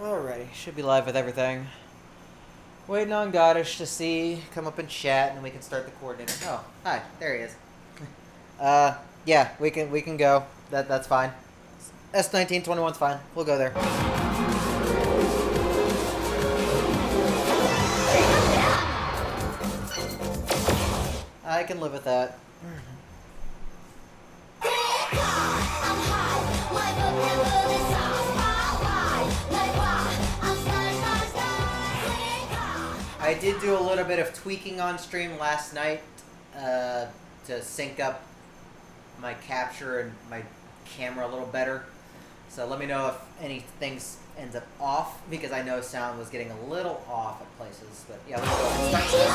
Alrighty, should be live with everything. Waiting on Goddish to come up and chat, and we can start the coordinating. Oh, hi, there he is. Yeah, we can go. That's fine. S1921's fine. We'll go there. I can live with that. I did do a little bit of tweaking on stream last night to sync up my capture and my camera a little better. So let me know if anything ends up off, because I know sound was getting a little off at places. But yeah, let's go ahead and start.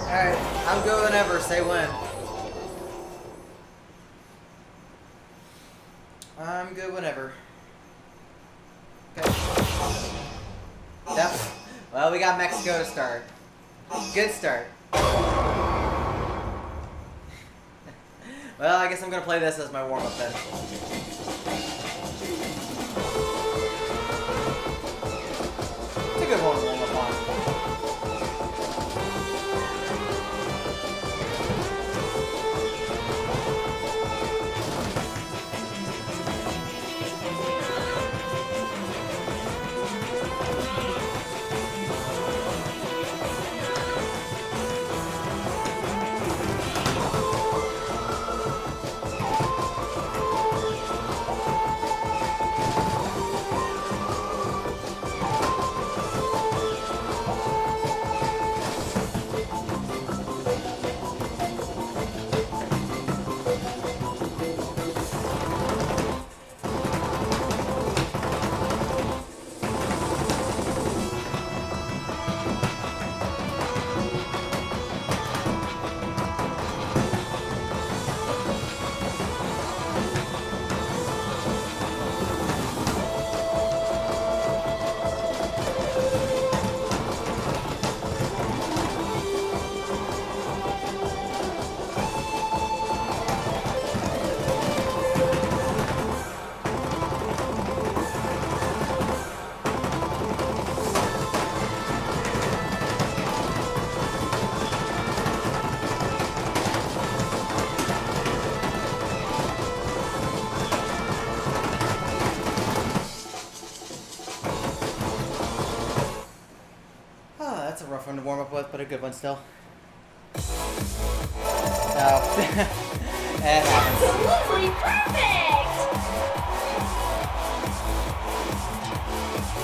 Alright, I'm good whenever, say when. I'm good whenever. Okay. Yep. Well, we got Mexico to start. Good start. Well, I guess I'm gonna play this as my warm-up then. It's a good one to warm up on. That's a rough one to warm up with, but a good one still. Oh. It happens. Absolutely perfect!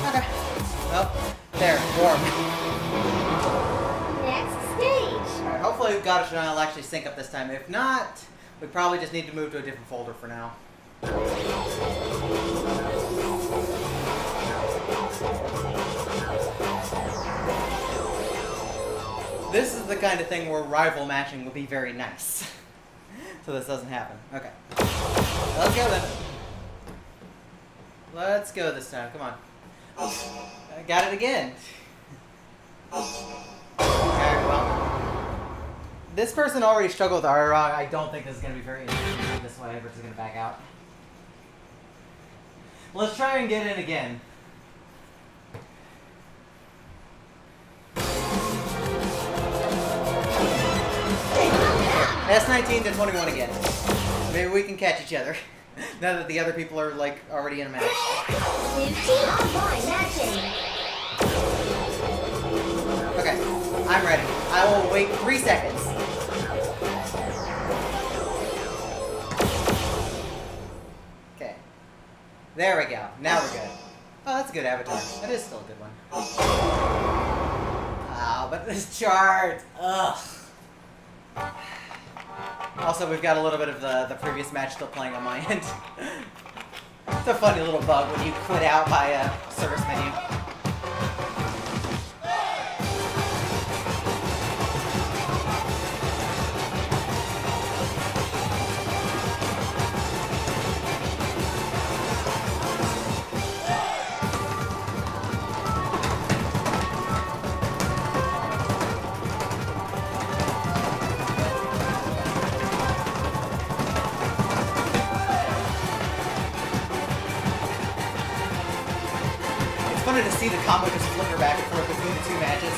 Okay. Well, there, warm. Next stage. Alright, hopefully Goddish and I will actually sync up this time. If not, we probably just need to move to a different folder for now. This is the kind of thing where rival matching would be very nice. So this doesn't happen. Okay. Let's go then. Let's go this time. Come on. I got it again. Alright, well. This person already struggled with Ararong. I don't think this is going to be very interesting this way. We're just going to back out. Let's try and get in again. S19 to 21 again. Maybe we can catch each other. Now that the other people are, like, already in a match. Okay, I'm ready. I will wait 3 seconds. Okay. There we go. Now we're good. Oh, that's a good avatar. That is still a good one. Oh, but this chart. Ugh. Also, we've got a little bit of the previous match still playing on my end. It's a funny little bug when you quit out by a service menu. wanted to see the combo just flicker back and forth between the two matches.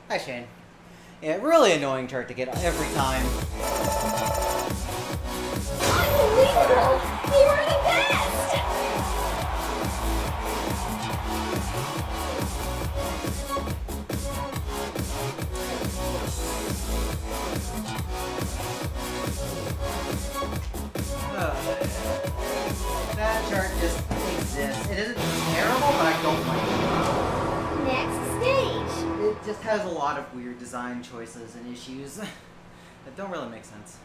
Hi, Shane. Yeah, really annoying chart to get every time. Unbelievable! You are the best! That chart just exists. It isn't terrible, but I don't like it. Next stage! It just has a lot of weird design choices and issues that don't really make sense.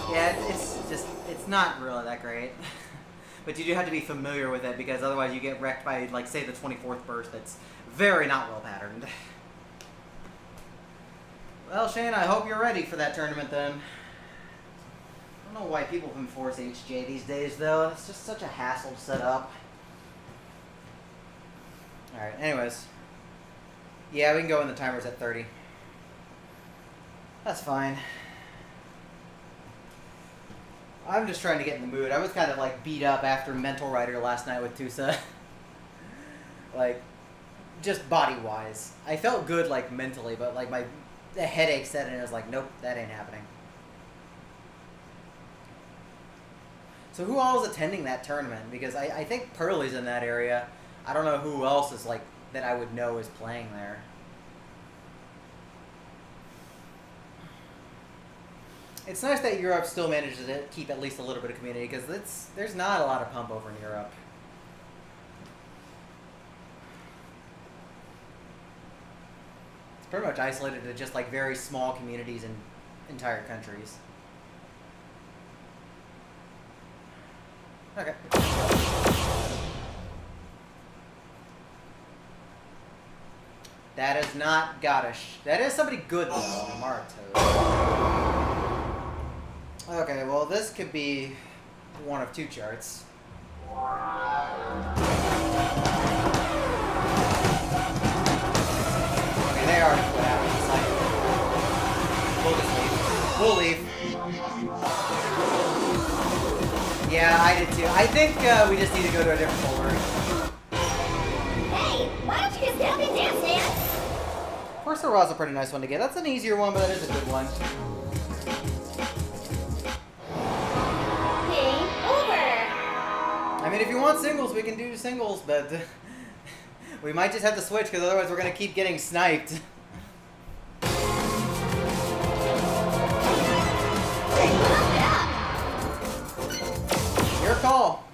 Yeah, it's not really that great. But you do have to be familiar with it because otherwise you get wrecked by, like, say, the 24th burst that's very not well patterned. Well, Shane, I hope you're ready for that tournament then. I don't know why people enforce HJ these days, though. It's just such a hassle to set up. Alright, anyways. Yeah, we can go when the timer's at 30. That's fine. I'm just trying to get in the mood. I was kind of, like, beat up after Mental Rider last night with Tusa. Like, just body-wise. I felt good, like, mentally, but, like, the headache set in and I was like, nope, that ain't happening. So who all is attending that tournament? Because I think Pearly's in that area. I don't know who else is, like, that I would know is playing there. It's nice that Europe still manages to keep at least a little bit of community, because there's not a lot of pump over in Europe. It's pretty much isolated to just, like, very small communities in entire countries. Okay. That is not Goddish. That is somebody good, though. Maruto. Okay, well, this could be one of two charts. Okay, they already put out the site. We'll just leave. We'll leave. Yeah, I did too. I think we just need to go to a different folder. Hey, why don't you just help me dance, man? Force Raw is a pretty nice one to get. That's an easier one, but that is a good one. Game over. I mean, if you want singles, we can do singles, but we might just have to switch because otherwise we're going to keep getting sniped. Your call.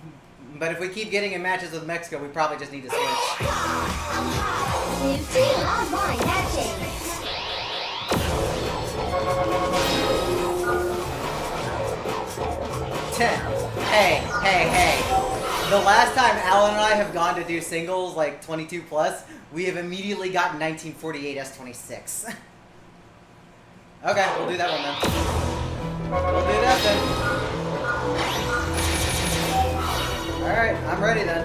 But if we keep getting in matches with Mexico, we probably just need to switch. New team online matching. 10. Hey. The last time Alan and I have gone to do singles, like 22 plus, we have immediately gotten 1948 S26. Okay, we'll do that one then. We'll do that then. Alright, I'm ready then.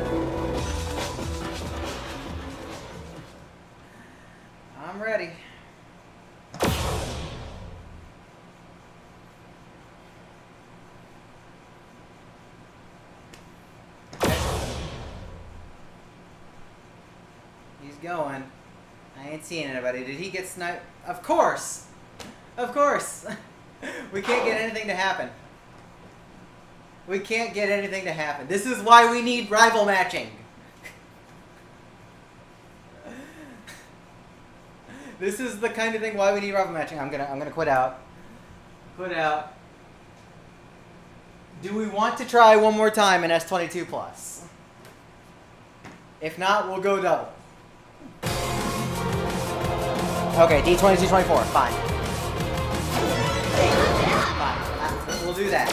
I'm ready. going. I ain't seeing anybody. Did he get sniped? Of course! Of course! We can't get anything to happen. We can't get anything to happen. This is why we need rival matching. This is the kind of thing why we need rival matching. I'm gonna quit out. Quit out. Do we want to try one more time in S22 plus? If not, we'll go double. Okay, D22-24, fine. Fine, we'll do that.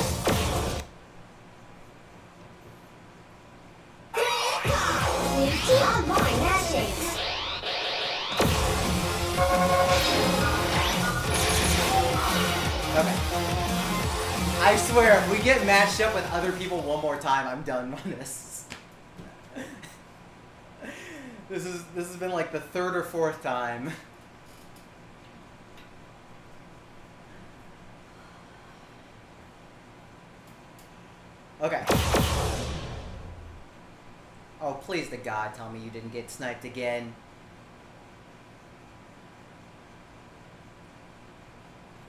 Online matching. Okay. I swear, if we get matched up with other people one more time, I'm done on this. This has been like the third or fourth time. Okay. Oh, please to God, tell me you didn't get sniped again.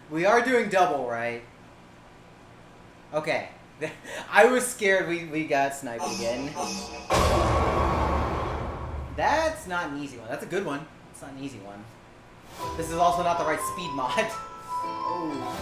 We are doing double, right? Okay. I was scared we got sniped again. That's not an easy one. That's a good one. It's not an easy one. This is also not the right speed mod. Oh.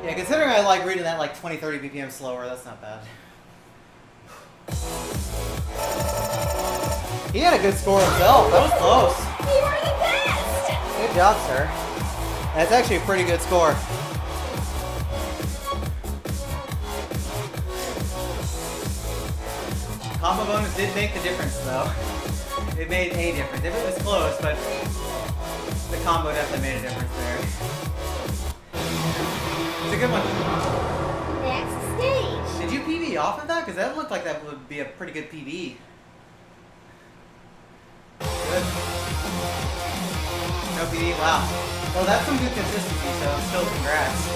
Yeah, considering I like reading that like 20-30 BPM slower, that's not bad. He had a good score himself. That was close. You are the best! Good job, sir. That's actually a pretty good score. Combo bonus did make the difference, though. It made a difference. If it was close, but the combo definitely made a difference there. It's a good one. Next stage. Did you PB off of that? Because that looked like that would be a pretty good PB. Good. No PB? Wow. Well, that's some good consistency, so still congrats.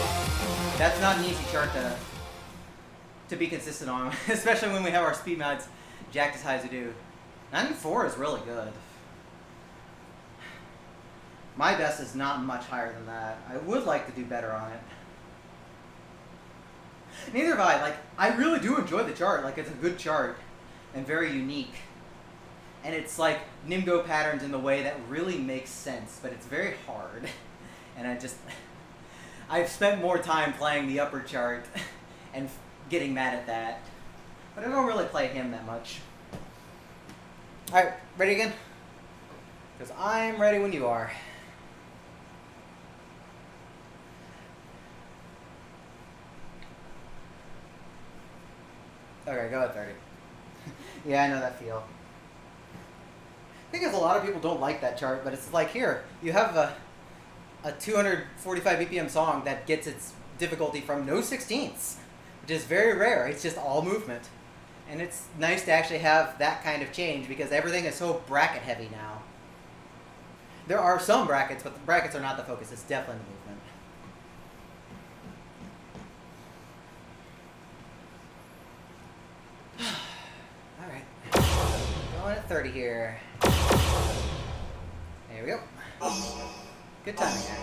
That's not an easy chart to be consistent on, especially when we have our speed mods jacked as high as we do. 94 is really good. My best is not much higher than that. I would like to do better on it. Neither have I. Like, I really do enjoy the chart. Like, it's a good chart and very unique. And it's like Nimgo patterns in the way that really makes sense, but it's very hard. And I've spent more time playing the upper chart and getting mad at that. But I don't really play him that much. Alright, ready again? Because I'm ready when you are. Okay, go at 30. Yeah, I know that feel. I think a lot of people don't like that chart, but it's like here, you have a 245 BPM song that gets its difficulty from no 16ths, which is very rare. It's just all movement. And it's nice to actually have that kind of change because everything is so bracket heavy now. There are some brackets, but the brackets are not the focus. It's definitely the movement. Alright. Going at 30 here. There we go. Good timing there.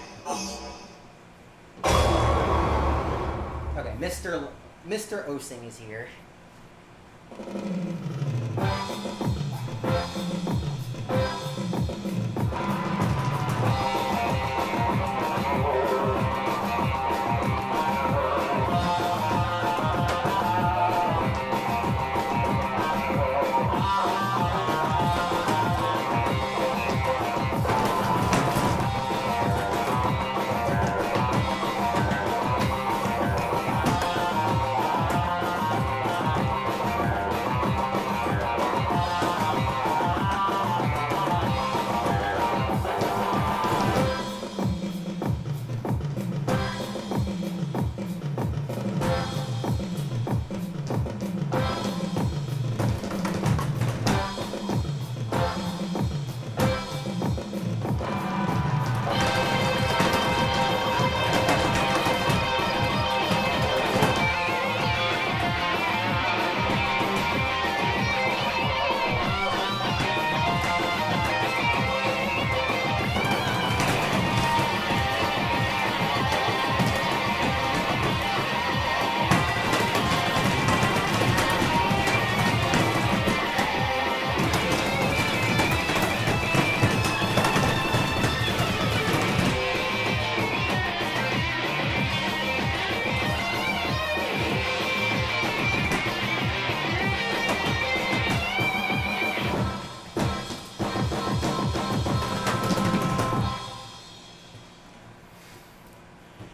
Okay, Mr. Osing is here.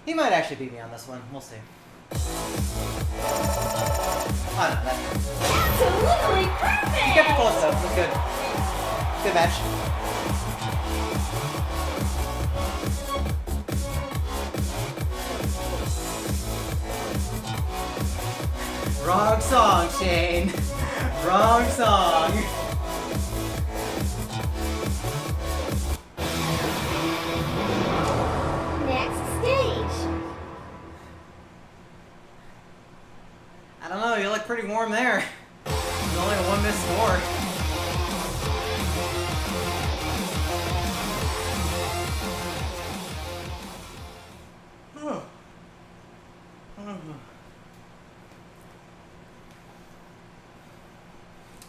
He might actually beat me on this one. We'll see. Oh, no, that's Absolutely perfect! You kept it close though. That's good. Good match. Wrong song, Shane. Wrong song. Next stage. I don't know, you look pretty warm there. There's only one missed score.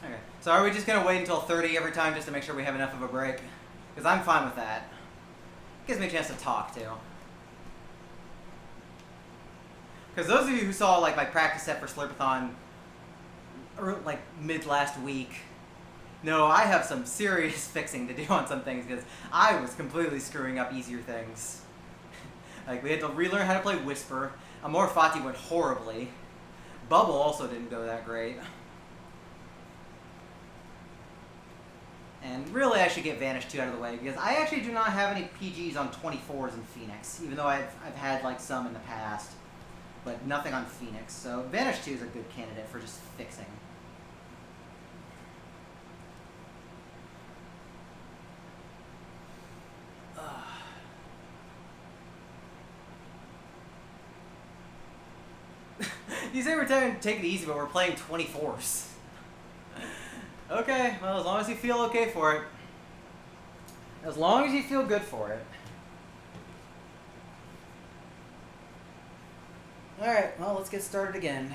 Okay, so are we just gonna wait until 30 every time just to make sure we have enough of a break? Because I'm fine with that. Gives me a chance to talk too. Because those of you who saw like my practice set for Slurpathon, like mid last week, know I have some serious fixing to do on some things because I was completely screwing up easier things. Like we had to relearn how to play Whisper. Amor Fati went horribly. Bubble also didn't go that great. And really I should get Vanish 2 out of the way because I actually do not have any PGs on 24s in Phoenix, even though I've had like some in the past. But nothing on Phoenix, so Vanish 2 is a good candidate for just fixing. You say we're trying to take it easy, but we're playing 24s. Okay, well, as long as you feel okay for it. As long as you feel good for it. Alright, well, let's get started again.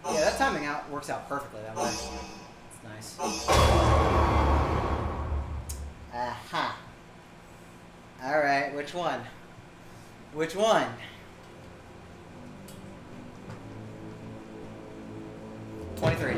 Yeah, that timing out works out perfectly that way. It's nice. Aha. Alright, which one? Which one? $23.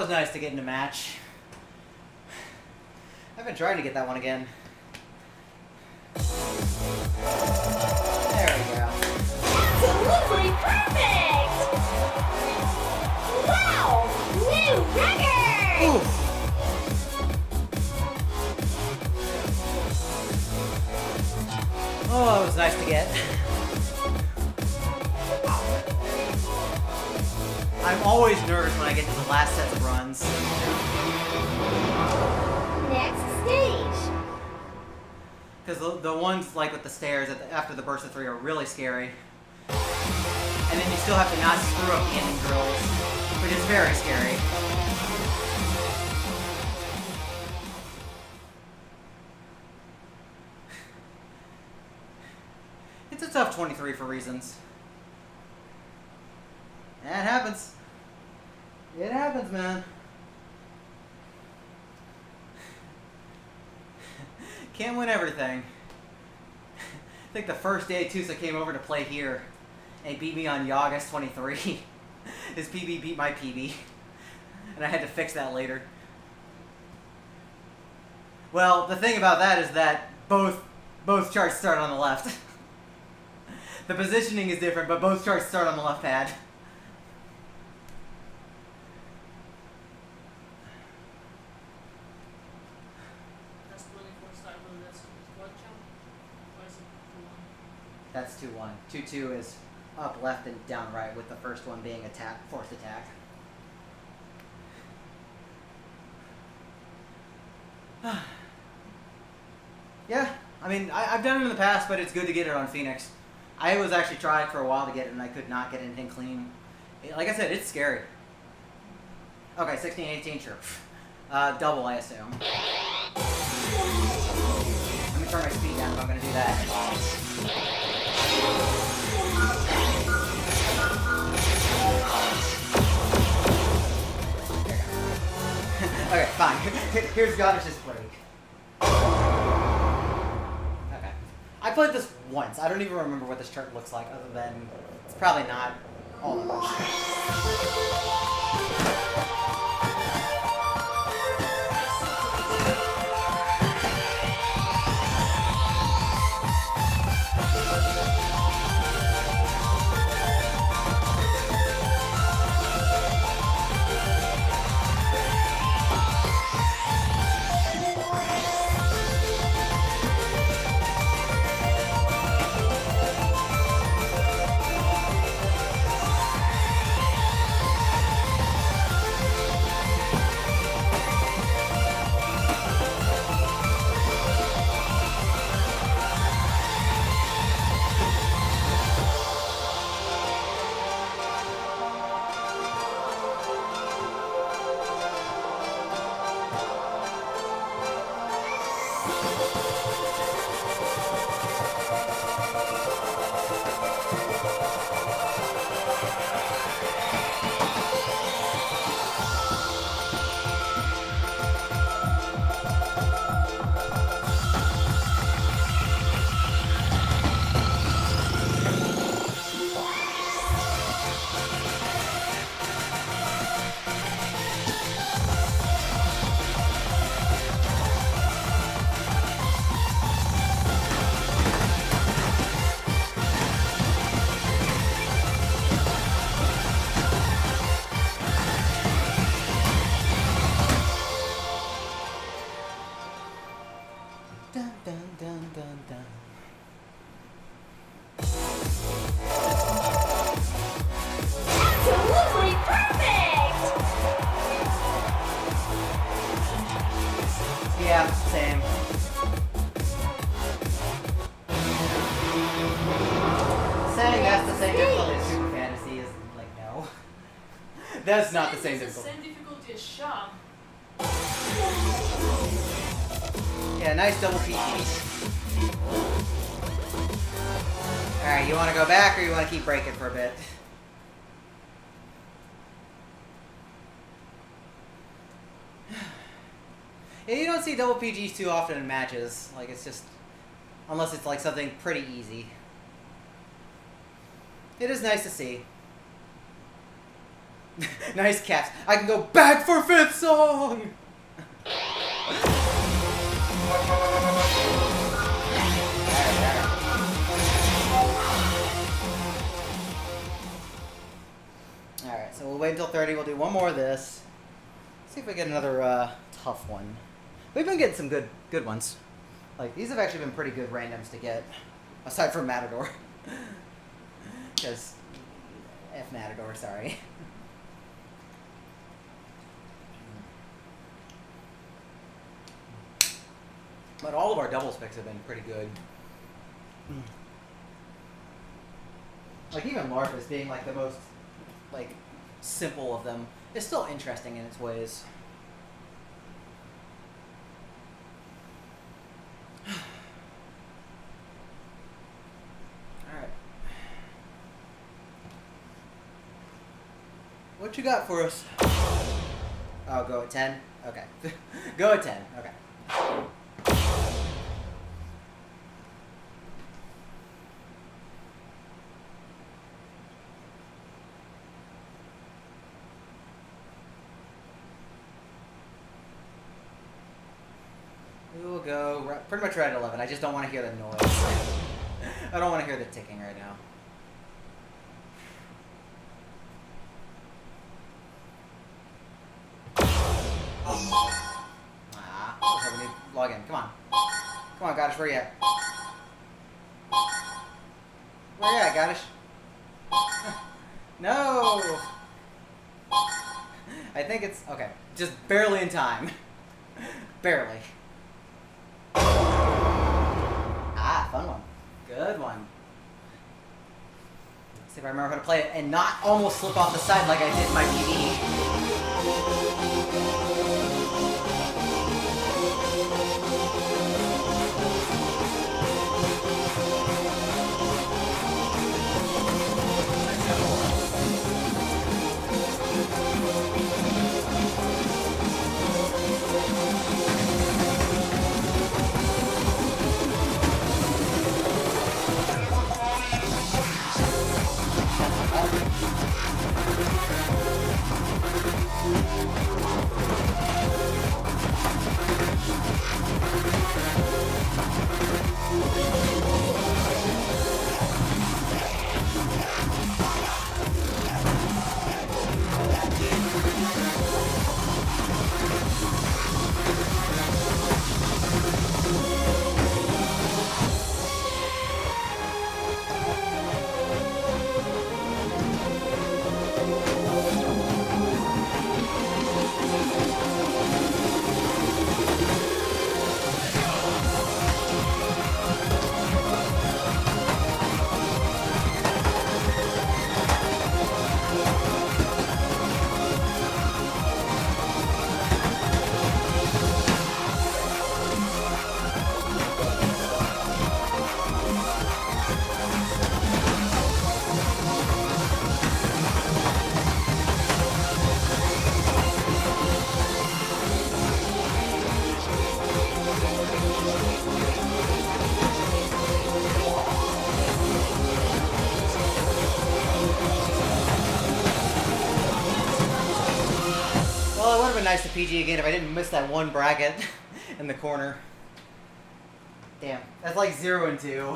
was nice to get in a match. I've been trying to get that one again. There we go. Absolutely perfect! Wow! New record! Ooh. Oh, it was nice to get. I'm always nervous when I get to the last sets of runs. Next stage. Because the ones like with the stairs after the burst of 3 are really scary. And then you still have to not screw up the ending drills, which is very scary. It's a tough 23 for reasons. That happens. It happens, man. Can't win everything. I think the first day Tusa came over to play here and he beat me on Yagas 23. His PB beat my PB. And I had to fix that later. Well, the thing about that is that both charts start on the left. The positioning is different, but both charts start on the left pad. That's 2-1. 2-2 is up, left, and down, right, with the first one being attack, forced attack. Yeah, I mean, I've done it in the past, but it's good to get it on Phoenix. I was actually trying for a while to get it, and I could not get anything clean. Like I said, it's scary. Okay, 16, 18, sure. Double, I assume. Let me turn my speed down if I'm going to do that. Okay, fine. Here's Goddish's break. Okay. I played this once. I don't even remember what this chart looks like, other than it's probably not all that much. Dun, dun, dun, dun, dun. Absolutely perfect! Yeah, same. Saying that's the same difficulty as Super Fantasy is like, no. That's not the same It's the difficulty. same difficulty as Shah. Yeah, nice double PG. Alright, you want to go back or you want to keep breaking for a bit? Yeah, you don't see double PGs too often in matches. Like, it's just... Unless it's like something pretty easy. It is nice to see. Nice caps. I can go back for 5th song! Alright, so we'll wait until 30. We'll do one more of this. See if we get another tough one. We've been getting some good ones. Like, these have actually been pretty good randoms to get. Aside from Matador. Because... F Matador, sorry. But all of our doubles picks have been pretty good. Like, even Larpus being, like, the most, like, simple of them is still interesting in its ways. Alright. What you got for us? Oh, go at 10? Okay. Go at 10. Okay. We will go pretty much right at 11. I just don't want to hear the noise. I don't want to hear the ticking right now. Ah, we need to log in. Come on. Come on, Goddish, where you at? Where you at, Goddish? No! I think it's... Okay. Just barely in time. Barely. Ah, fun one. Good one. Let's see if I remember how to play it and not almost slip off the side like I did in my PB. Nice to PG again if I didn't miss that one bracket in the corner. Damn, that's like 0 and 2. Yep.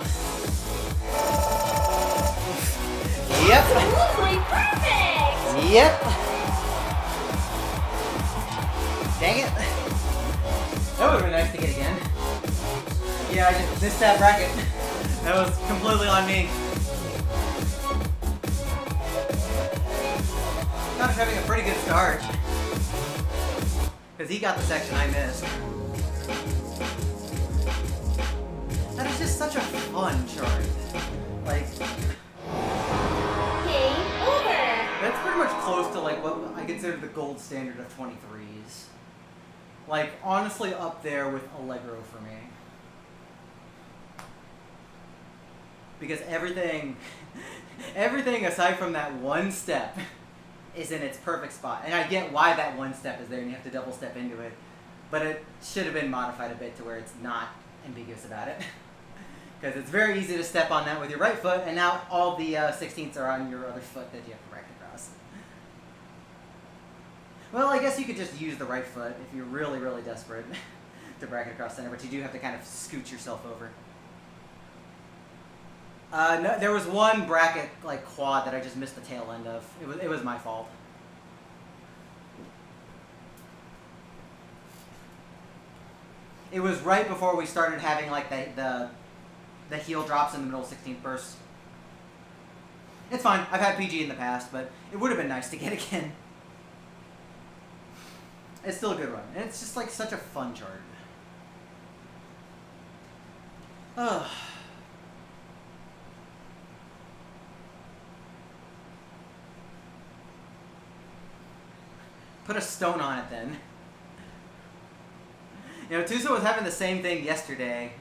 Absolutely perfect! Yep. Dang it. That would have been nice to get again. Yeah, I just missed that bracket. That was completely on me. Not having a pretty good start. Because he got the section I missed. That is just such a fun chart. Like... Game over! That's pretty much close to like what I consider the gold standard of 23s. Like, honestly up there with Allegro for me. Because everything aside from that one step is in its perfect spot. And I get why that one step is there and you have to double step into it. But it should have been modified a bit to where it's not ambiguous about it. Because it's very easy to step on that with your right foot, and now all the 16ths are on your other foot that you have to correct across. Well, I guess you could just use the right foot if you're really, really desperate to bracket across center, but you do have to kind of scoot yourself over. No, there was one bracket like quad that I just missed the tail end of. It was my fault. It was right before we started having like the heel drops in the middle 16th bursts. It's fine. I've had PG in the past, but it would have been nice to get again. It's still a good run, and it's just like such a fun chart. Ugh. Put a stone on it then. You know, Tusa was having the same thing yesterday.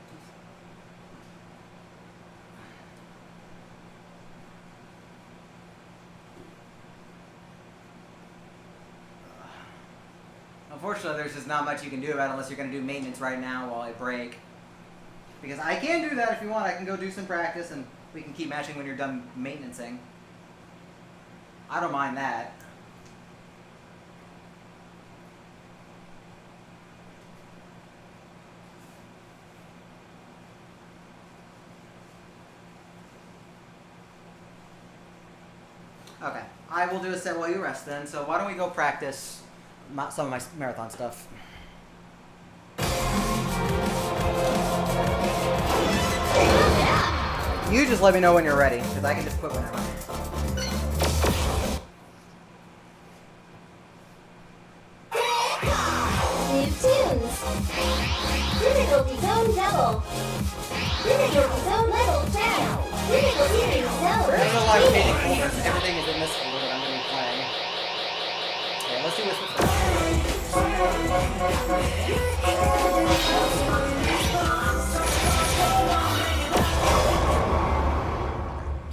Unfortunately, there's just not much you can do about it unless you're going to do maintenance right now while I break. Because I can do that if you want. I can go do some practice and we can keep matching when you're done maintenancing. I don't mind that. Okay, I will do a set while you rest then. So why don't we go practice some of my marathon stuff. You just let me know when you're ready, because I can just quit whenever. New tunes. Difficulty zone double. Difficulty zone level 10. Difficulty zone. There's a lot of painting folders. Everything is in this folder that I'm going to be playing. Okay, let's do this with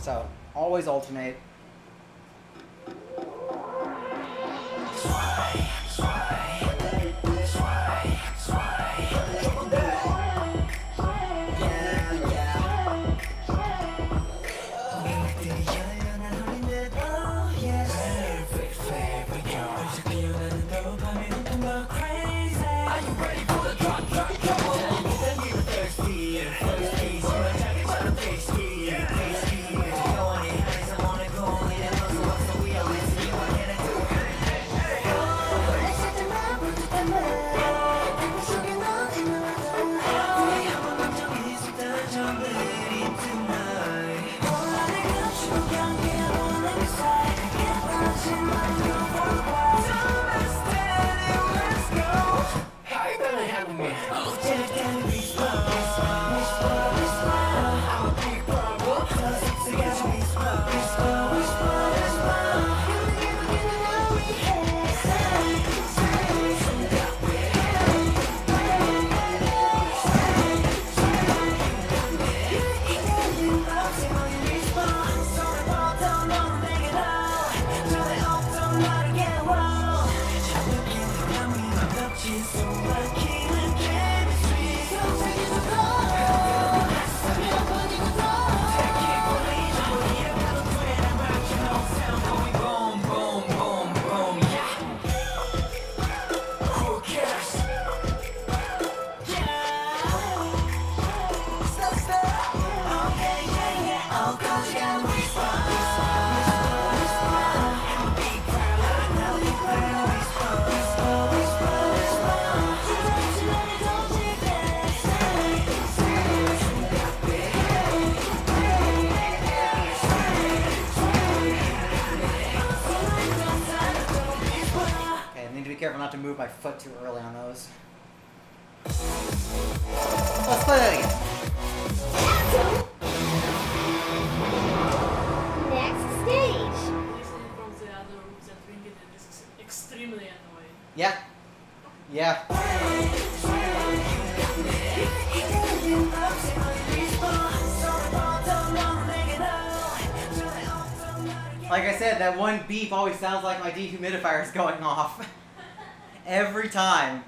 So, always alternate. Careful not to move my foot too early on those. Let's play that again. Next stage. Listening from the other rooms and drinking it is extremely annoying. Yeah. Yeah. Like I said, that one beep always sounds like my dehumidifier is going off. Every time.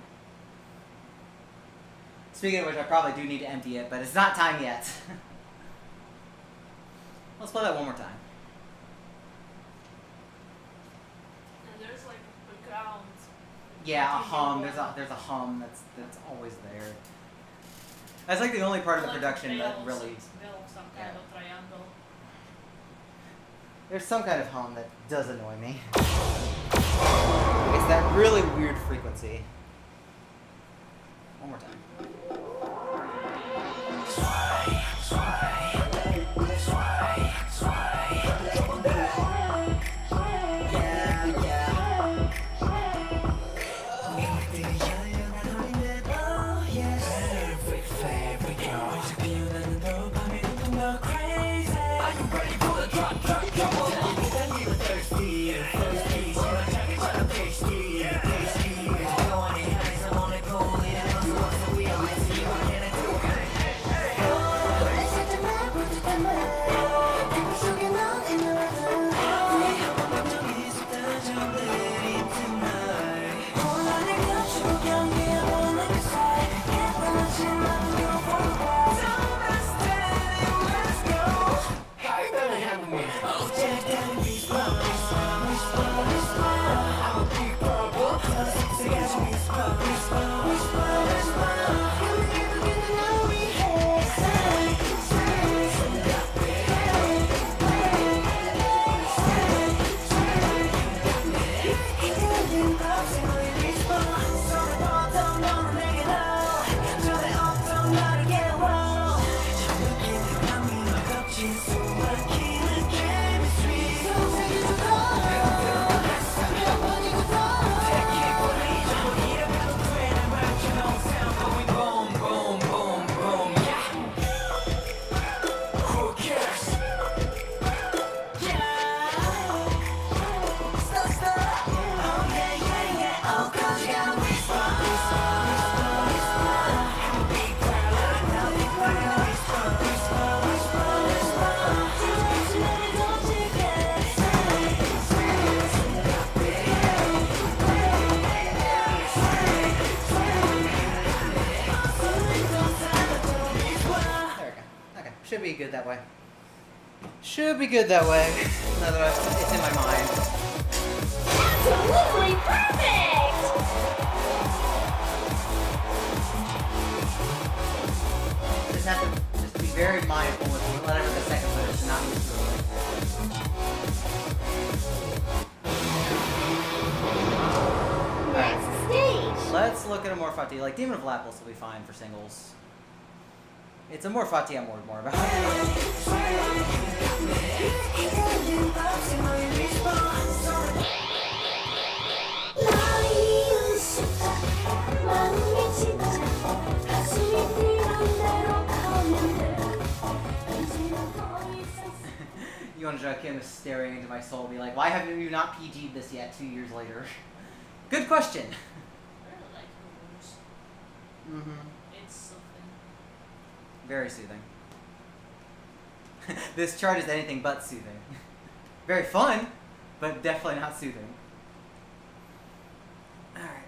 Speaking of which, I probably do need to empty it, but it's not time yet. Let's play that one more time. And there's like background Yeah, a hum. There's a hum that's always there. That's like the only part of the production that really. Some kind of triangle. There's some kind of hum that does annoy me. It's that really weird frequency. One more time. Should be good that way. Should be good that way. Now that it's in my mind. Absolutely perfect! Just have to be very mindful with whatever the second letter is, not use it. Next stage. Let's look at a more fati. Like Demon of Lapis will be fine for singles. It's a more fati I'm worried more about. Yonja Kim is staring into my soul, be like, why have you not PG'd this yet 2 years later? Good question. I really like rumors. Mm-hmm. It's something. Very soothing. This chart is anything but soothing. Very fun, but definitely not soothing. Alright.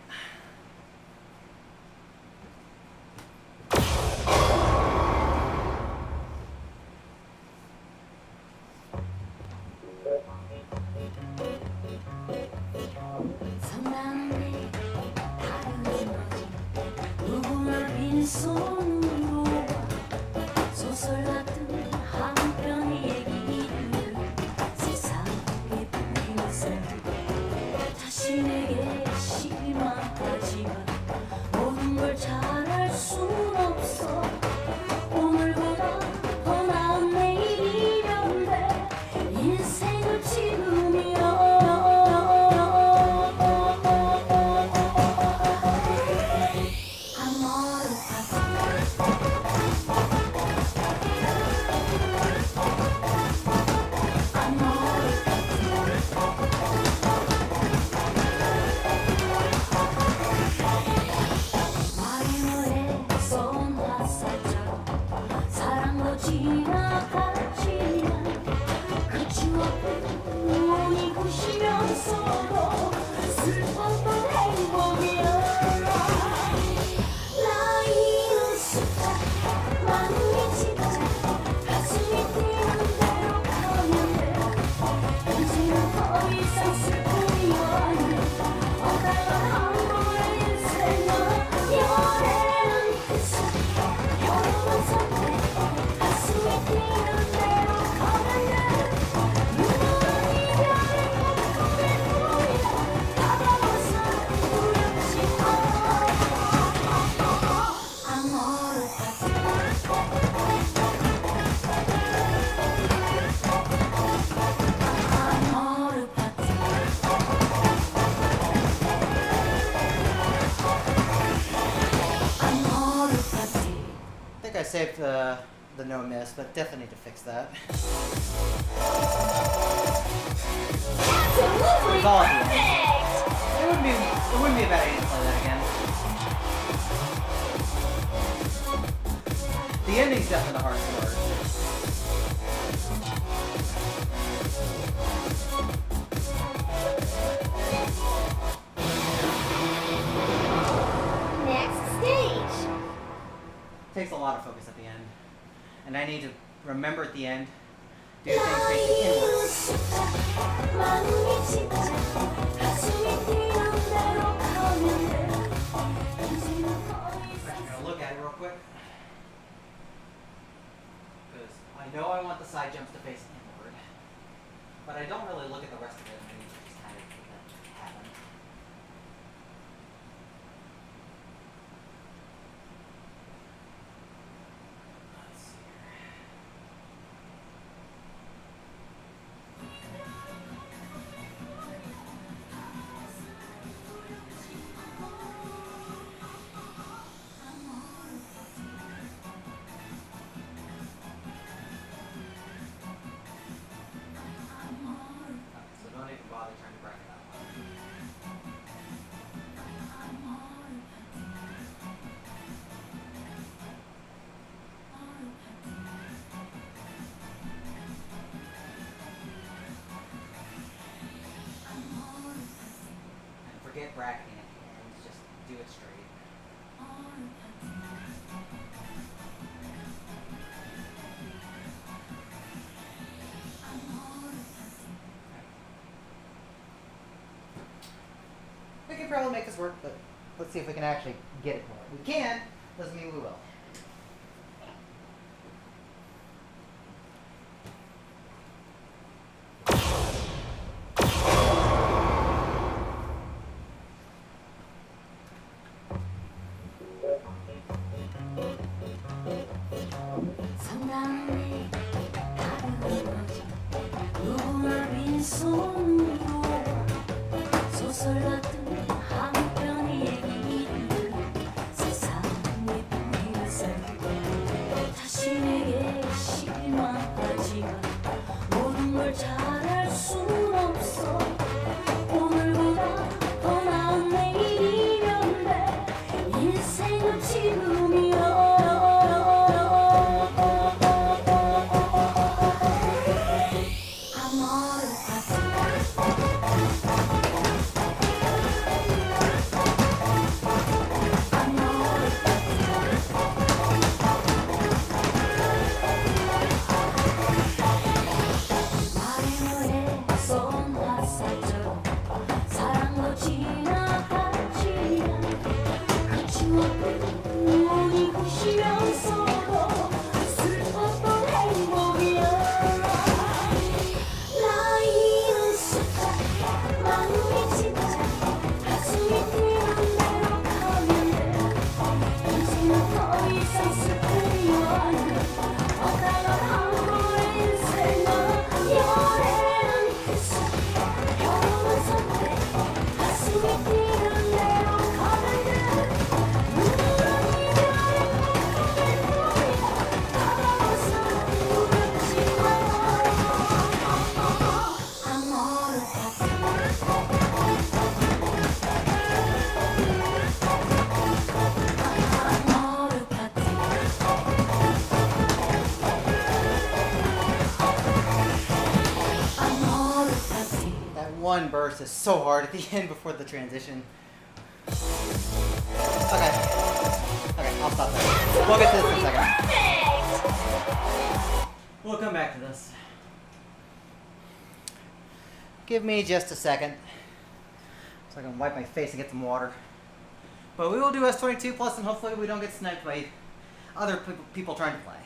I saved the no miss, but definitely need to fix that. Absolutely It's all at the end. perfect! It wouldn't be a bad idea to play that again. The ending's definitely the hardest part. Next stage. Takes a lot of focus at the end. And I need to remember at the end, do things facing inwards. I'm gonna look at it real quick. Because I know I want the side jumps to face inward. But I don't really look at the rest of it, and I need to just kind of let that happen. Let's see here. So don't even bother trying to bracket that one. And forget bracketing at the end, just do it straight. We can probably make this work, but let's see if we can actually get it to work. We can, doesn't mean we will. 잘할 순 없어 오늘보다 더 나은 내일이면 돼 인생은 지금이야 사랑도 지나갔지만 그 추억들 우리 부시면서도 슬펐던 행복이야 나이는 숫자 마음이 진짜 가슴이 뛰는 대로 가면 돼 인생은 더 이상 슬픔이 아니야 어다가 한 번의 인생은 열애는 했어 결혼은 선택 가슴이 뛰는 대로 가면 돼 눈물은 이별의 꿈이야 다가와서 두렵지만 아모르 That one burst is so hard at the end before the transition. Okay. Okay, I'll stop there. We'll get to this in a second. We'll come back to this. Give me just a second. So I can wipe my face and get some water. But we will do S22 plus, and hopefully we don't get sniped by other people trying to play.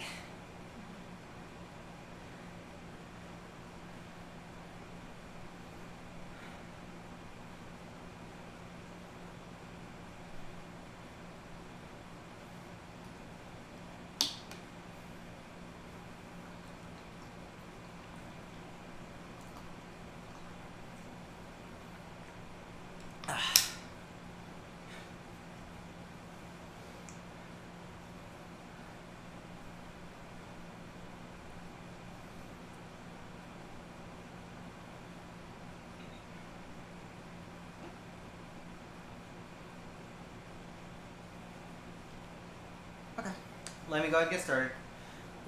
let me go ahead and get started.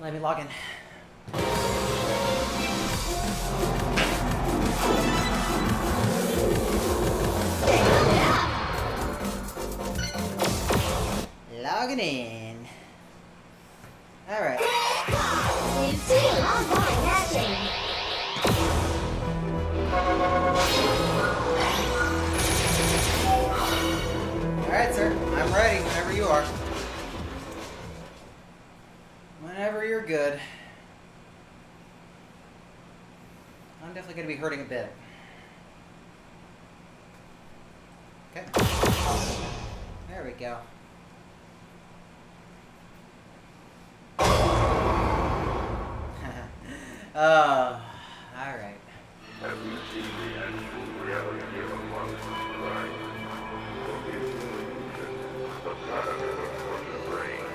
Let me log in. Logging in. Alright. We've seen online hatching. Alright, sir. I'm ready whenever you are. Whenever you're good. I'm definitely going to be hurting a bit. Okay. There we go. Oh, alright. Have you seen the actual reality of a monster's mind? The illusion, the parameter of the brain.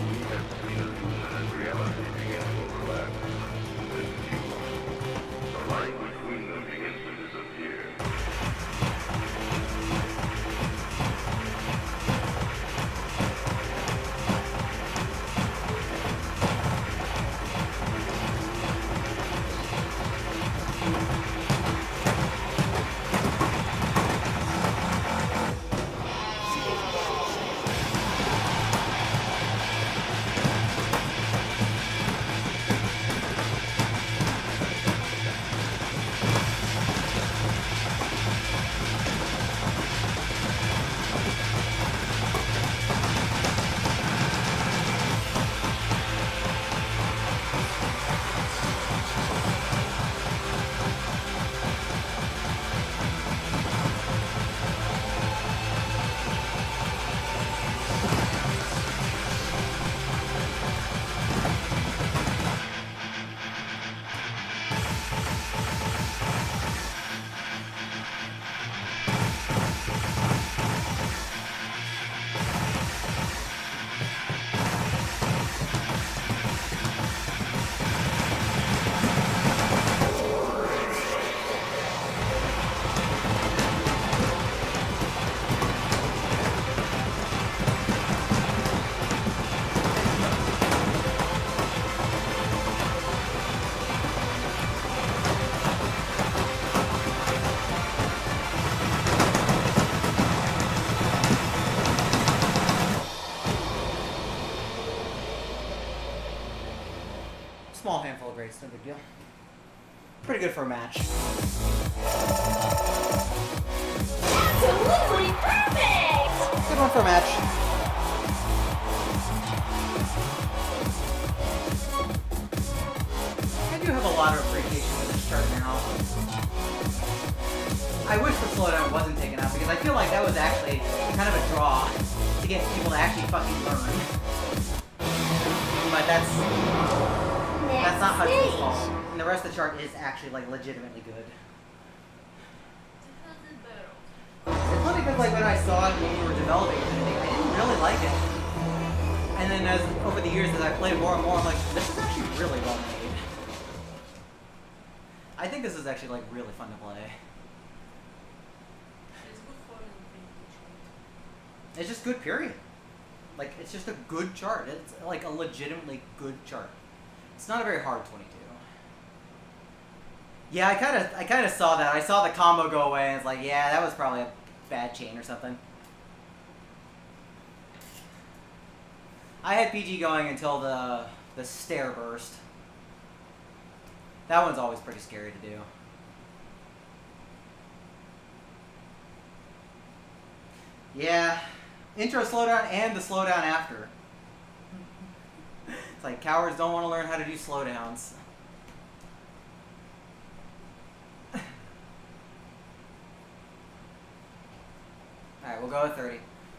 We have seen illusion and reality begin to overlap. Then fuse. The line between them begins to disappear. Small handful of grades, no big deal. Pretty good for a match. Absolutely perfect! Good one for a match. I do have a lot of appreciation for this chart now. I wish the slowdown wasn't taken out because I feel like that was actually kind of a draw to get people to actually fucking learn. But that's not Hudson's fault. And the rest of the chart is actually like legitimately good. It's funny because like when I saw it when we were developing it, I didn't really like it. And then as over the years as I played more and more, I'm like, this is actually really well made. I think this is actually like really fun to play. It's good for the It's just good, period. Like it's just a good chart. It's like a legitimately good chart. It's not a very hard 22. Yeah, I kind of saw that. I saw the combo go away, and it's like, yeah, that was probably a bad chain or something. I had PG going until the stair burst. That one's always pretty scary to do. Yeah, intro slowdown and the slowdown after. It's like cowards don't want to learn how to do slowdowns. Alright, we'll go with 30.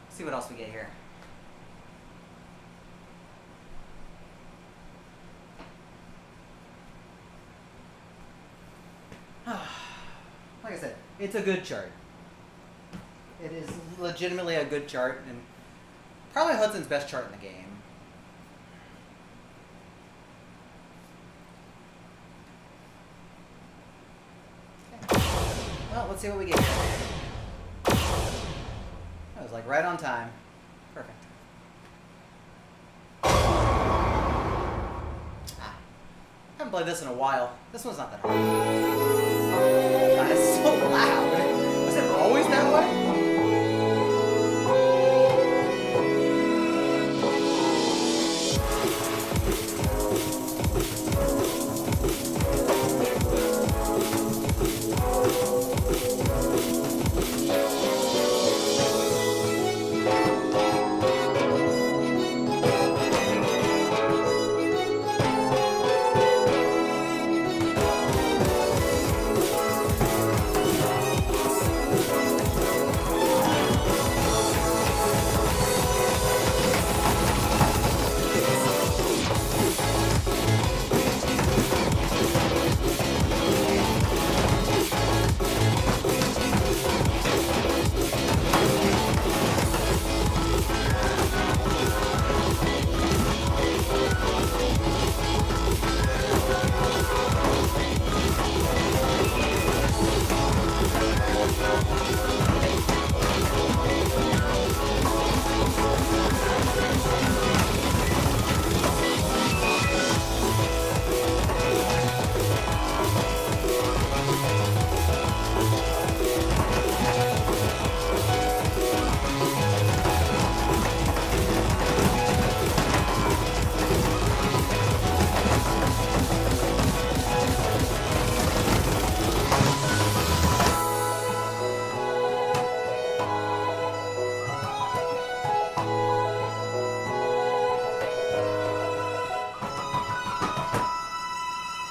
See what else we get here. Like I said, it's a good chart. It is legitimately a good chart, and probably Hudson's best chart in the game. Okay. Well, let's see what we get here. That was like right on time. Perfect. played this in a while. This one's not that hard. God, it's so loud. Was it always that way?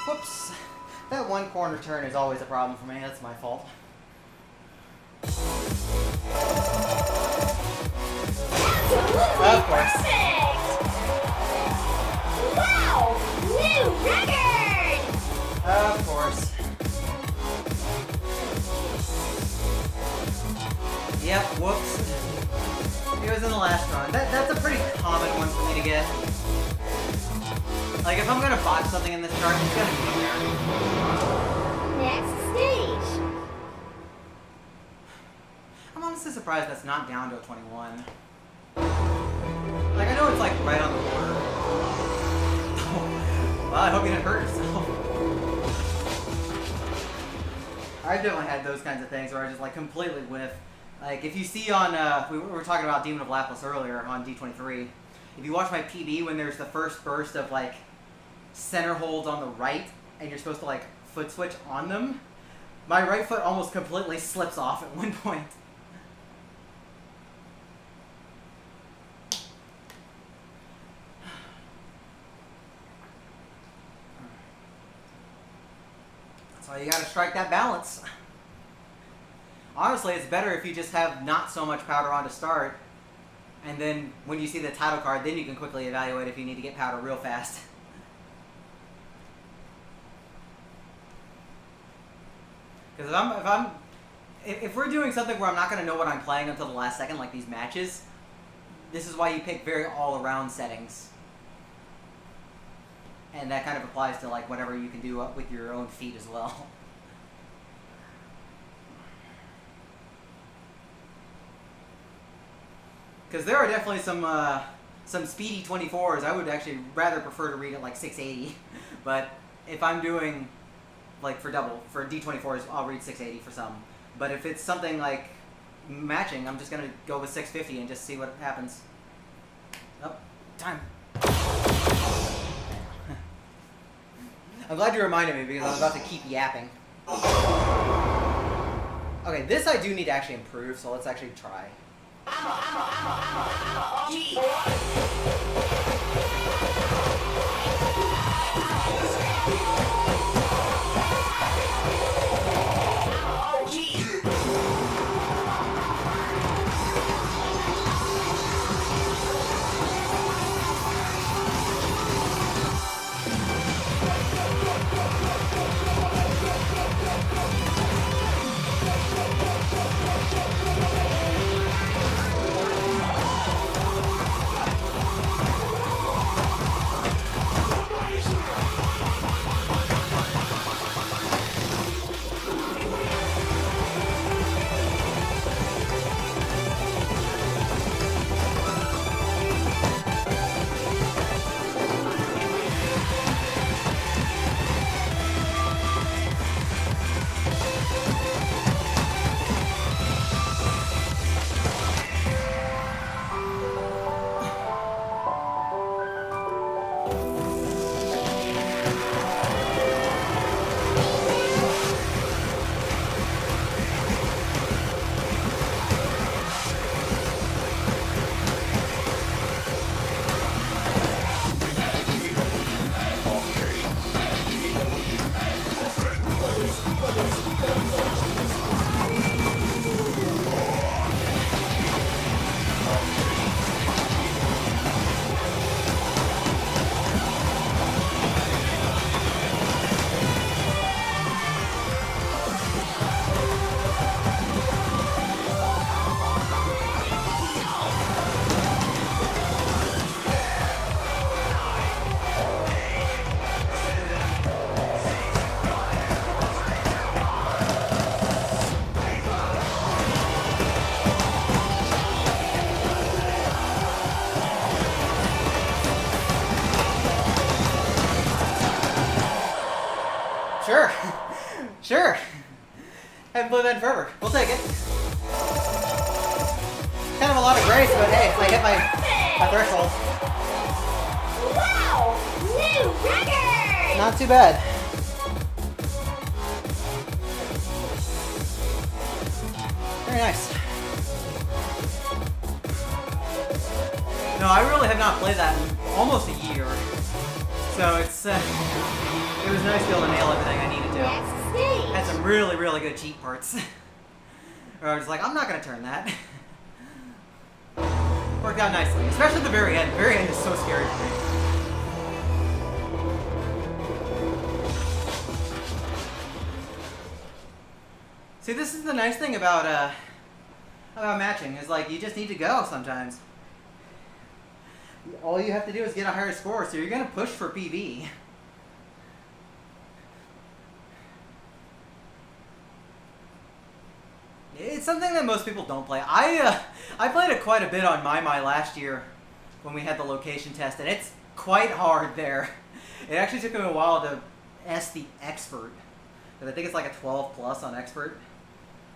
Whoops. That one corner turn is always a problem for me. That's my fault. Of course. Perfect! Wow! New record! Of course. Yep, whoops. It was in the last run. That's a pretty common one for me to get. Like, if I'm gonna botch something in this chart, it's gonna be there. Next stage. I'm honestly surprised that's not down to a 21. Like, I know it's like right on the border. Well, I hope you didn't hurt yourself. I've definitely had those kinds of things where I just like completely whiff. Like, if you see on, we were talking about Demon of Lapis earlier on D23. If you watch my PB when there's the first burst of like center holds on the right and you're supposed to like foot switch on them, my right foot almost completely slips off at one point. That's why you gotta strike that balance. Honestly, it's better if you just have not so much powder on to start, and then when you see the title card, then you can quickly evaluate if you need to get powder real fast. Because if we're doing something where I'm not going to know what I'm playing until the last second, like these matches, this is why you pick very all-around settings. And that kind of applies to like whatever you can do with your own feet as well. Because there are definitely some speedy 24s. I would actually rather prefer to read at like 680. But if I'm doing, like for D24s, I'll read 680 for some. But if it's something like matching, I'm just going to go with 650 and just see what happens. Oh, time. I'm glad you reminded me because I was about to keep yapping. Okay, this I do need to actually improve, so let's actually try. 10 fervor. We'll take it. Kind of a lot of grace, but hey, I hit my threshold. Wow! New record! Not too bad. Very nice. No, I really have not played that in almost a year. So it's it was nice to be able to nail everything I needed to. Next stage! Had some really, really good cheat parts. Where I was like, I'm not gonna turn that. Worked out nicely, especially at the very end. The very end is so scary for me. See, this is the nice thing about matching, is like you just need to go sometimes. All you have to do is get a higher score, so you're gonna push for PB. It's something that most people don't play. I played it quite a bit on my last year when we had the location test, and it's quite hard there. It actually took me a while to S the expert, because I think it's like a 12 plus on expert,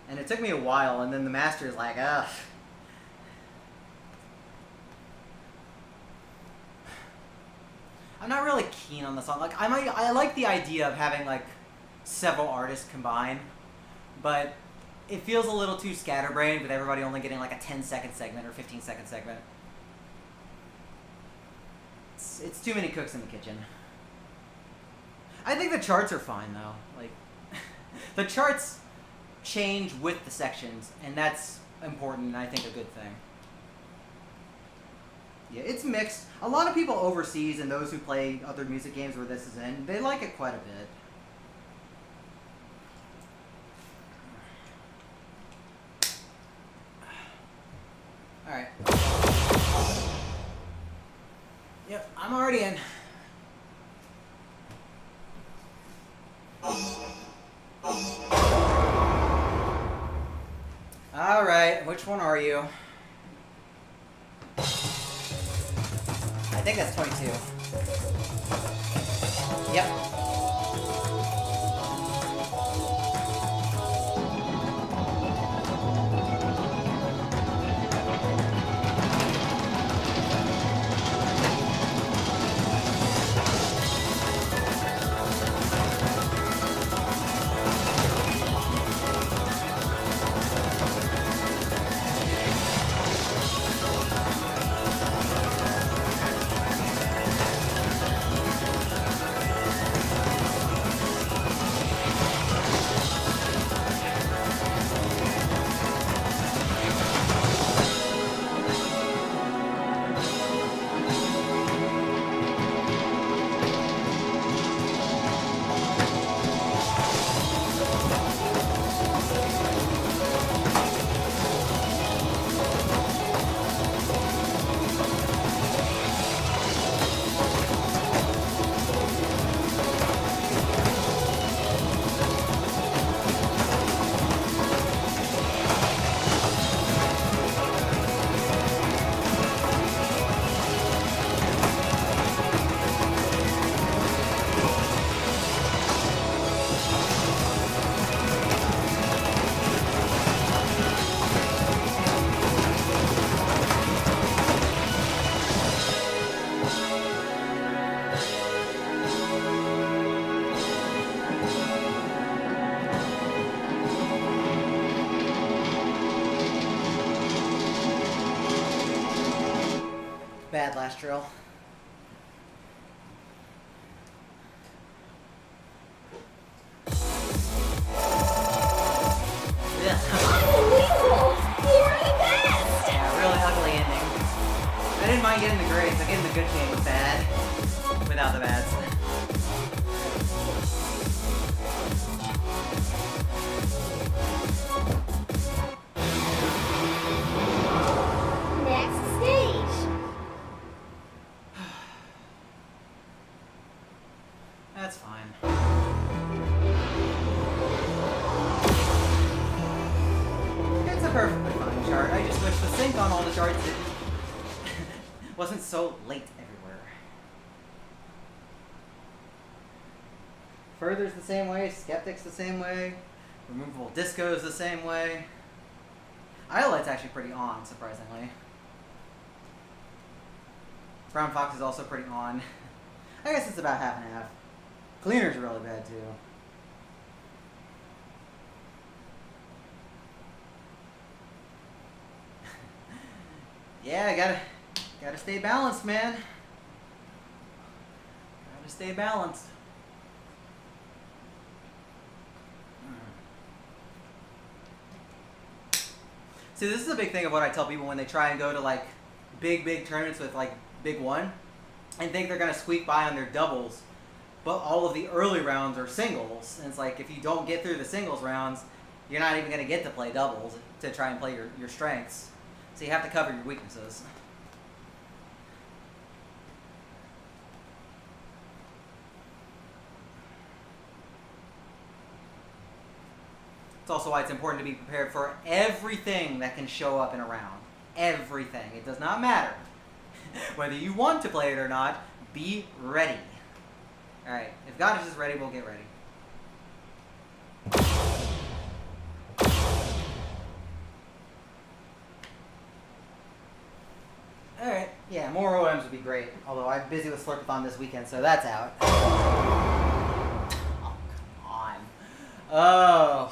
and it took me a while. And then the master is like, ugh. I'm not really keen on the song. Like I like the idea of having like several artists combine, but it feels a little too scatterbrained with everybody only getting like a 10-second segment or 15-second segment. It's too many cooks in the kitchen. I think the charts are fine though. Like the charts change with the sections, and that's important and I think a good thing. Yeah, it's mixed. A lot of people overseas and those who play other music games where this is in, they like it quite a bit. Alright. Yep, I'm already in. Alright, which one are you? I think that's 22. Yep. Bad last drill. Yeah. Unbelievable! You're the best! Yeah, really ugly ending. I didn't mind getting the grades, but getting the good game was bad. Without the bads. Next stage! That's fine. It's a perfectly fine chart. I just wish the sync on all the charts wasn't so late everywhere. Further's the same way, Skeptic's the same way. Removable disco is the same way. Iolite's actually pretty on, surprisingly. Brown Fox is also pretty on. I guess it's about half and half. Cleaner's really bad too. Yeah, gotta stay balanced, man. Gotta stay balanced. See, this is a big thing of what I tell people when they try and go to like big tournaments with like big one and think they're gonna squeak by on their doubles, but all of the early rounds are singles. And it's like if you don't get through the singles rounds, you're not even gonna get to play doubles to try and play your strengths. So you have to cover your weaknesses. It's also why it's important to be prepared for everything that can show up in a round. Everything. It does not matter. Whether you want to play it or not, be ready. Alright, if Goddish is ready, we'll get ready. Alright, yeah, more OMs would be great. Although I'm busy with Slurpathon this weekend, so that's out. Oh, come on. Oh.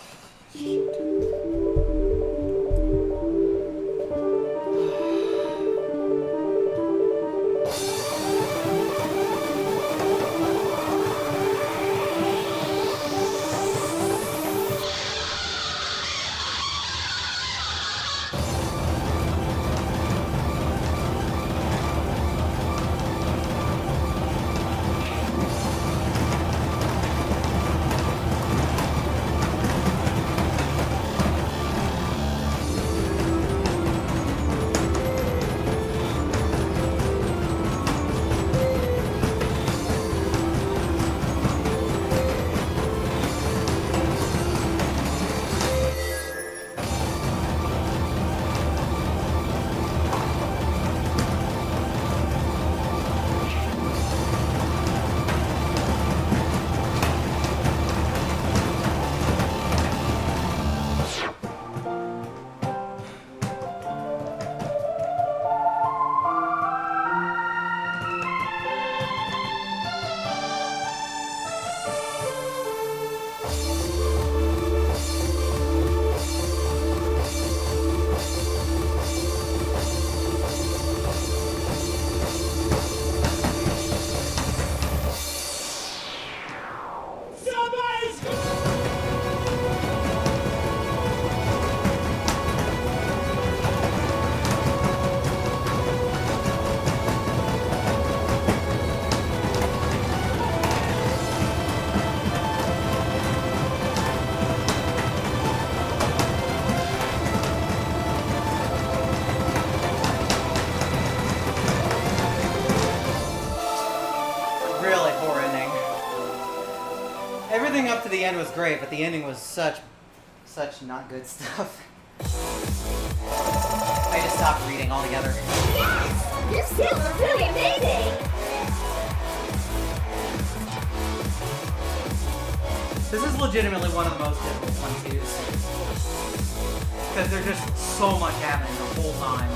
Everything up to the end was great, but the ending was such not good stuff. I just stopped reading altogether. Yes! Your skills are really amazing! This is legitimately one of the most difficult ones to use. Because there's just so much happening the whole time.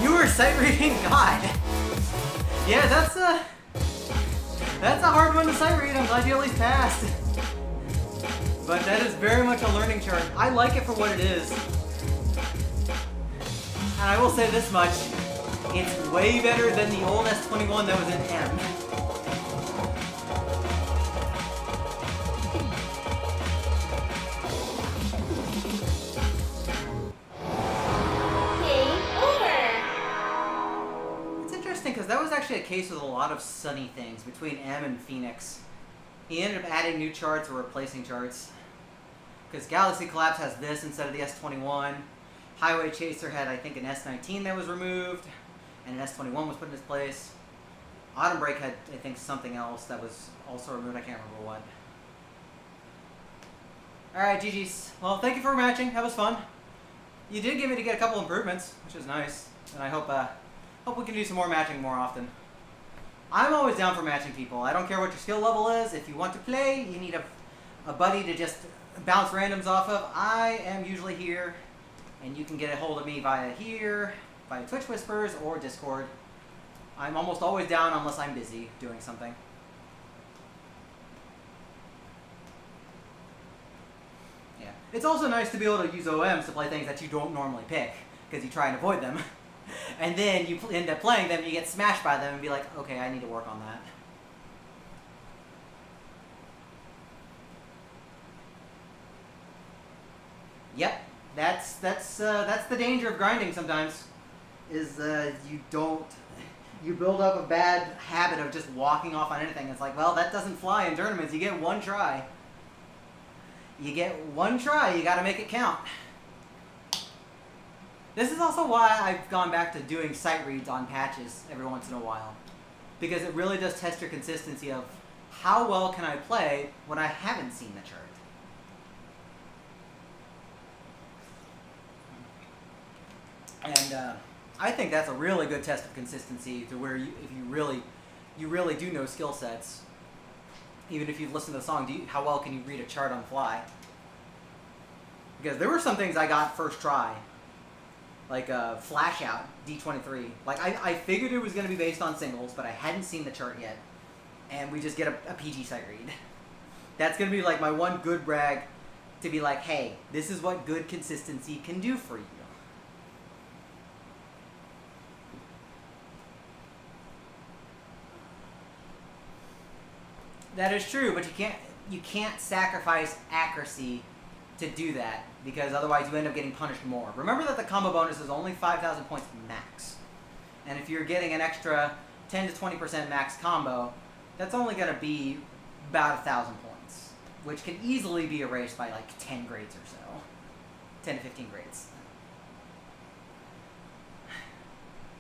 You were sight reading? God! Yeah, that's a hard one to sight read. I'm glad you at least passed. But that is very much a learning chart. I like it for what it is. And I will say this much. It's way better than the old S21 that was in M. That was actually a case with a lot of sunny things between M and Phoenix. He ended up adding new charts or replacing charts. Because Galaxy Collapse has this instead of the S21. Highway Chaser had, I think, an S19 that was removed. And an S21 was put in its place. Autumn Break had, I think, something else that was also removed. I can't remember what. Alright, GG's. Well, thank you for matching. That was fun. You did get me to get a couple improvements, which is nice. And I hope we can do some more matching more often. I'm always down for matching people. I don't care what your skill level is. If you want to play, you need a buddy to just bounce randoms off of. I am usually here, and you can get a hold of me via here, via Twitch Whispers, or Discord. I'm almost always down unless I'm busy doing something. Yeah. It's also nice to be able to use OMs to play things that you don't normally pick, because you try and avoid them. And then you end up playing them, you get smashed by them, and be like, okay, I need to work on that. Yep, that's the danger of grinding sometimes. Is you build up a bad habit of just walking off on anything. It's like, well, that doesn't fly in tournaments. You get one try. You get one try. You got to make it count. This is also why I've gone back to doing sight reads on patches every once in a while. Because it really does test your consistency of how well can I play when I haven't seen the chart. And I think that's a really good test of consistency to where if you really do know skill sets, even if you listen to the song, how well can you read a chart on the fly? Because there were some things I got first try. Like Flash Out, D23. Like, I figured it was going to be based on singles, but I hadn't seen the chart yet. And we just get a PG sight read. That's going to be like my one good brag to be like, hey, this is what good consistency can do for you. That is true, but you can't sacrifice accuracy to do that, because otherwise you end up getting punished more. Remember that the combo bonus is only 5,000 points max. And if you're getting an extra 10 to 20% max combo, that's only going to be about 1,000 points, which can easily be erased by like 10 grades or so. 10 to 15 grades.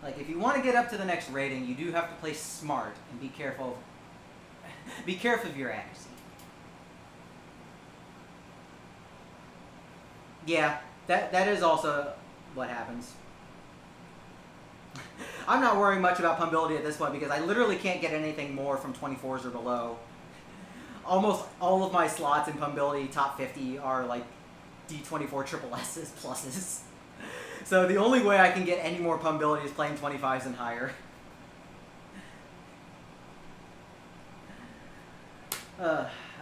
Like, if you want to get up to the next rating, you do have to play smart and be careful. Be careful of your accuracy. Yeah, that is also what happens. I'm not worrying much about pumpability at this point because I literally can't get anything more from 24s or below. Almost all of my slots in pumpability top 50 are like D24 triple S's pluses. So the only way I can get any more pumpability is playing 25s and higher.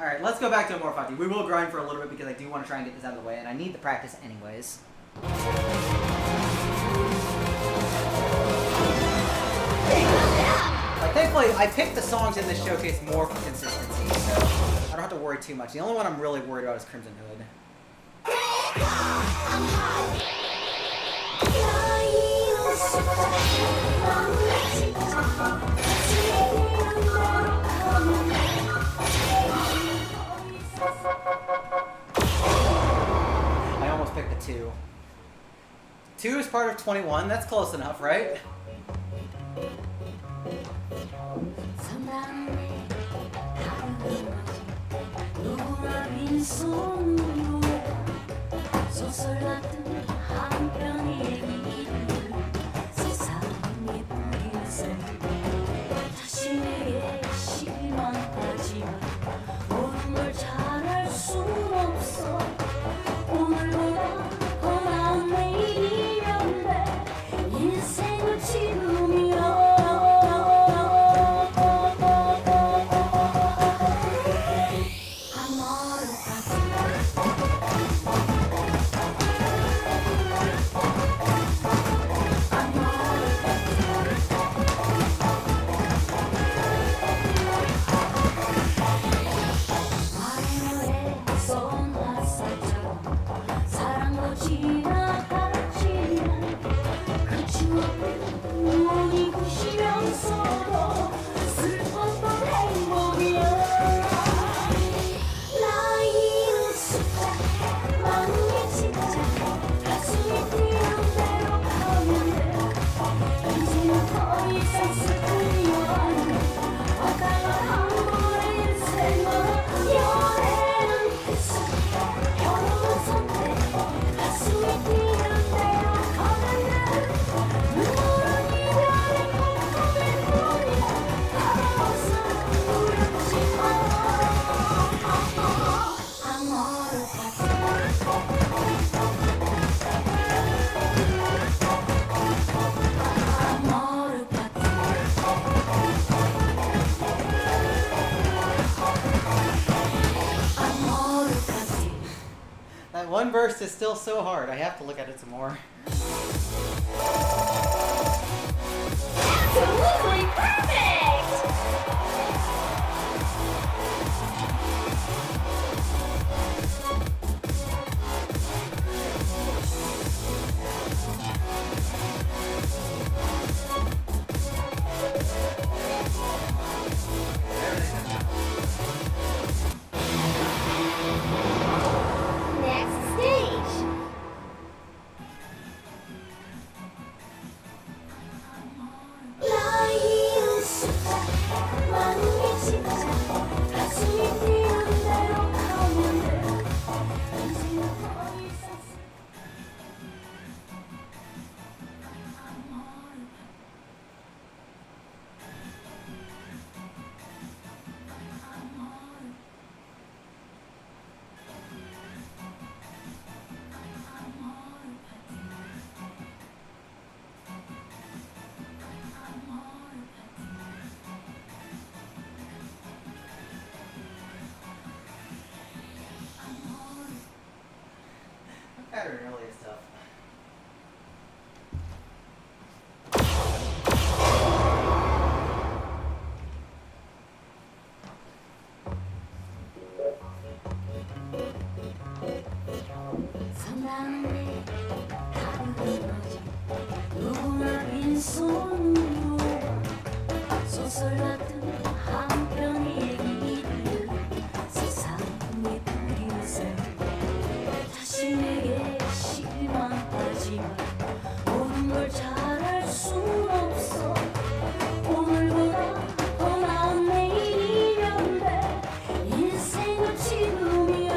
Alright, let's go back to Amorphati. We will grind for a little bit because I do want to try and get this out of the way, and I need the practice anyways. Like, thankfully, I picked the songs in this showcase more for consistency, so I don't have to worry too much. The only one I'm really worried about is Crimson Hood. I almost picked the 2. 2 is part of 21. That's close enough, right? first is still so hard. I have to look at it some more. Absolutely perfect! Next stage. 라이언 숫자 만개 진짜 가슴이 뛰는 대로 가면 돼 인생은 더 이상 Pattern really is tough. 산다는데 하루는 거지 누구나 빈손으로 소설 같은 한 편의 얘기들 세상에 뿌리면서 다시 내게 실망하지만 모든 걸 잘할 순 없어 오늘보다 더 나은 내일이면 돼 인생은 지금이야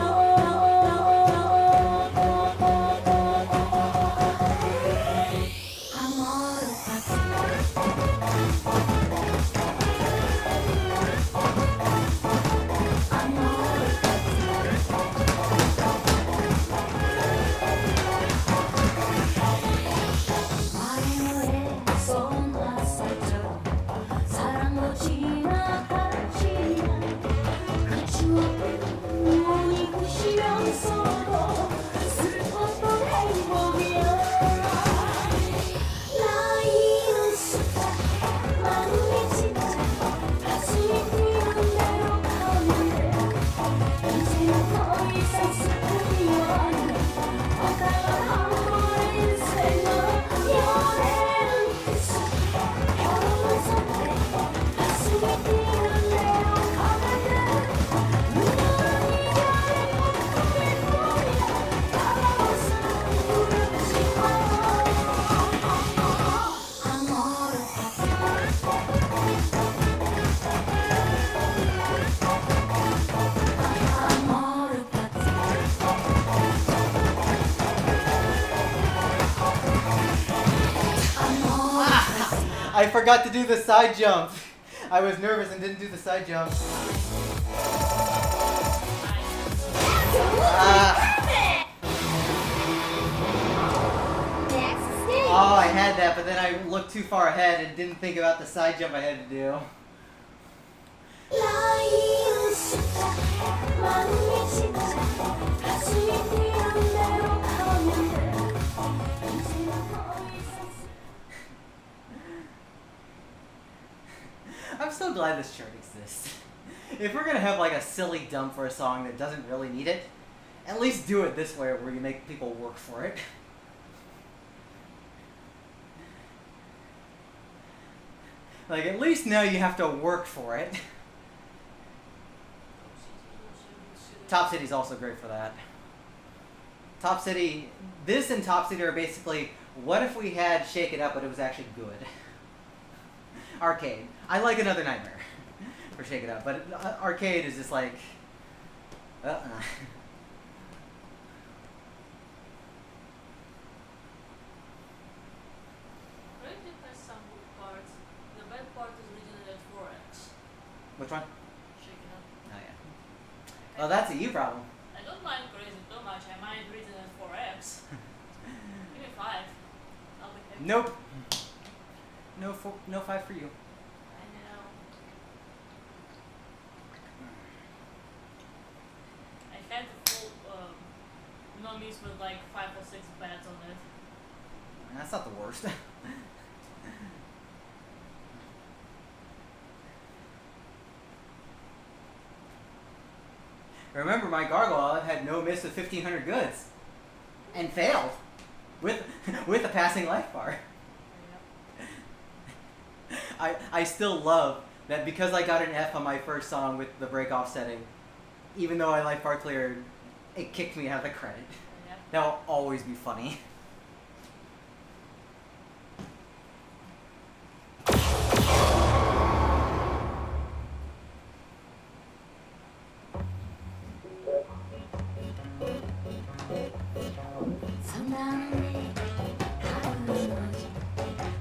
사랑도 지나갔지만 그 추억을 눈이 부시면서도 슬펐던 행복이야 나이는 숫자 마음이 진짜 가슴이 뛰는 대로 가면 돼 인생은 더 이상 슬픔이 아니야 어떠한 한 번의 인생은 연애는 뜻이 결혼은 선택 가슴이 뛰는 대로 가면 돼 누구는 이별의 고통일 뿐이야 다가와서는 부르지 마 Amore I forgot to do the side jump. I was nervous and didn't do the side jump. Ah. Next stage. Oh, I had that, but then I looked too far ahead and didn't think about the side jump I had to do. 라이언 숫자 마음이 진짜 가슴이 뛰는 대로 가면 돼 인생은 더 이상 I'm so glad this chart exists. If we're gonna have like a silly dump for a song that doesn't really need it, at least do it this way where you make people work for it. Like at least now you have to work for it. Top City's also great for that. Top City, this and Top City are basically, what if we had Shake It Up but it was actually good? Arcade. I like Another Nightmare for Shake It Up, but Arcade is just like, Crazy has some good parts. The bad part is originally at 4x. Which one? Shake it up. Oh yeah. Well, that's a you problem. I don't mind crazy too much. I mind written at 4x. Give me 5. I'll be happy. Nope. No 5 for you. I know. I had the full no movies with like 5 or 6 beds on it. That's not the worst. Remember, my gargoyle had no miss with 1,500 goods, and failed with with a passing life bar. I still love that because I got an F on my first song with the break-off setting, even though I life bar cleared, it kicked me out of the credit. Yep. That'll always be funny. 성당에 가는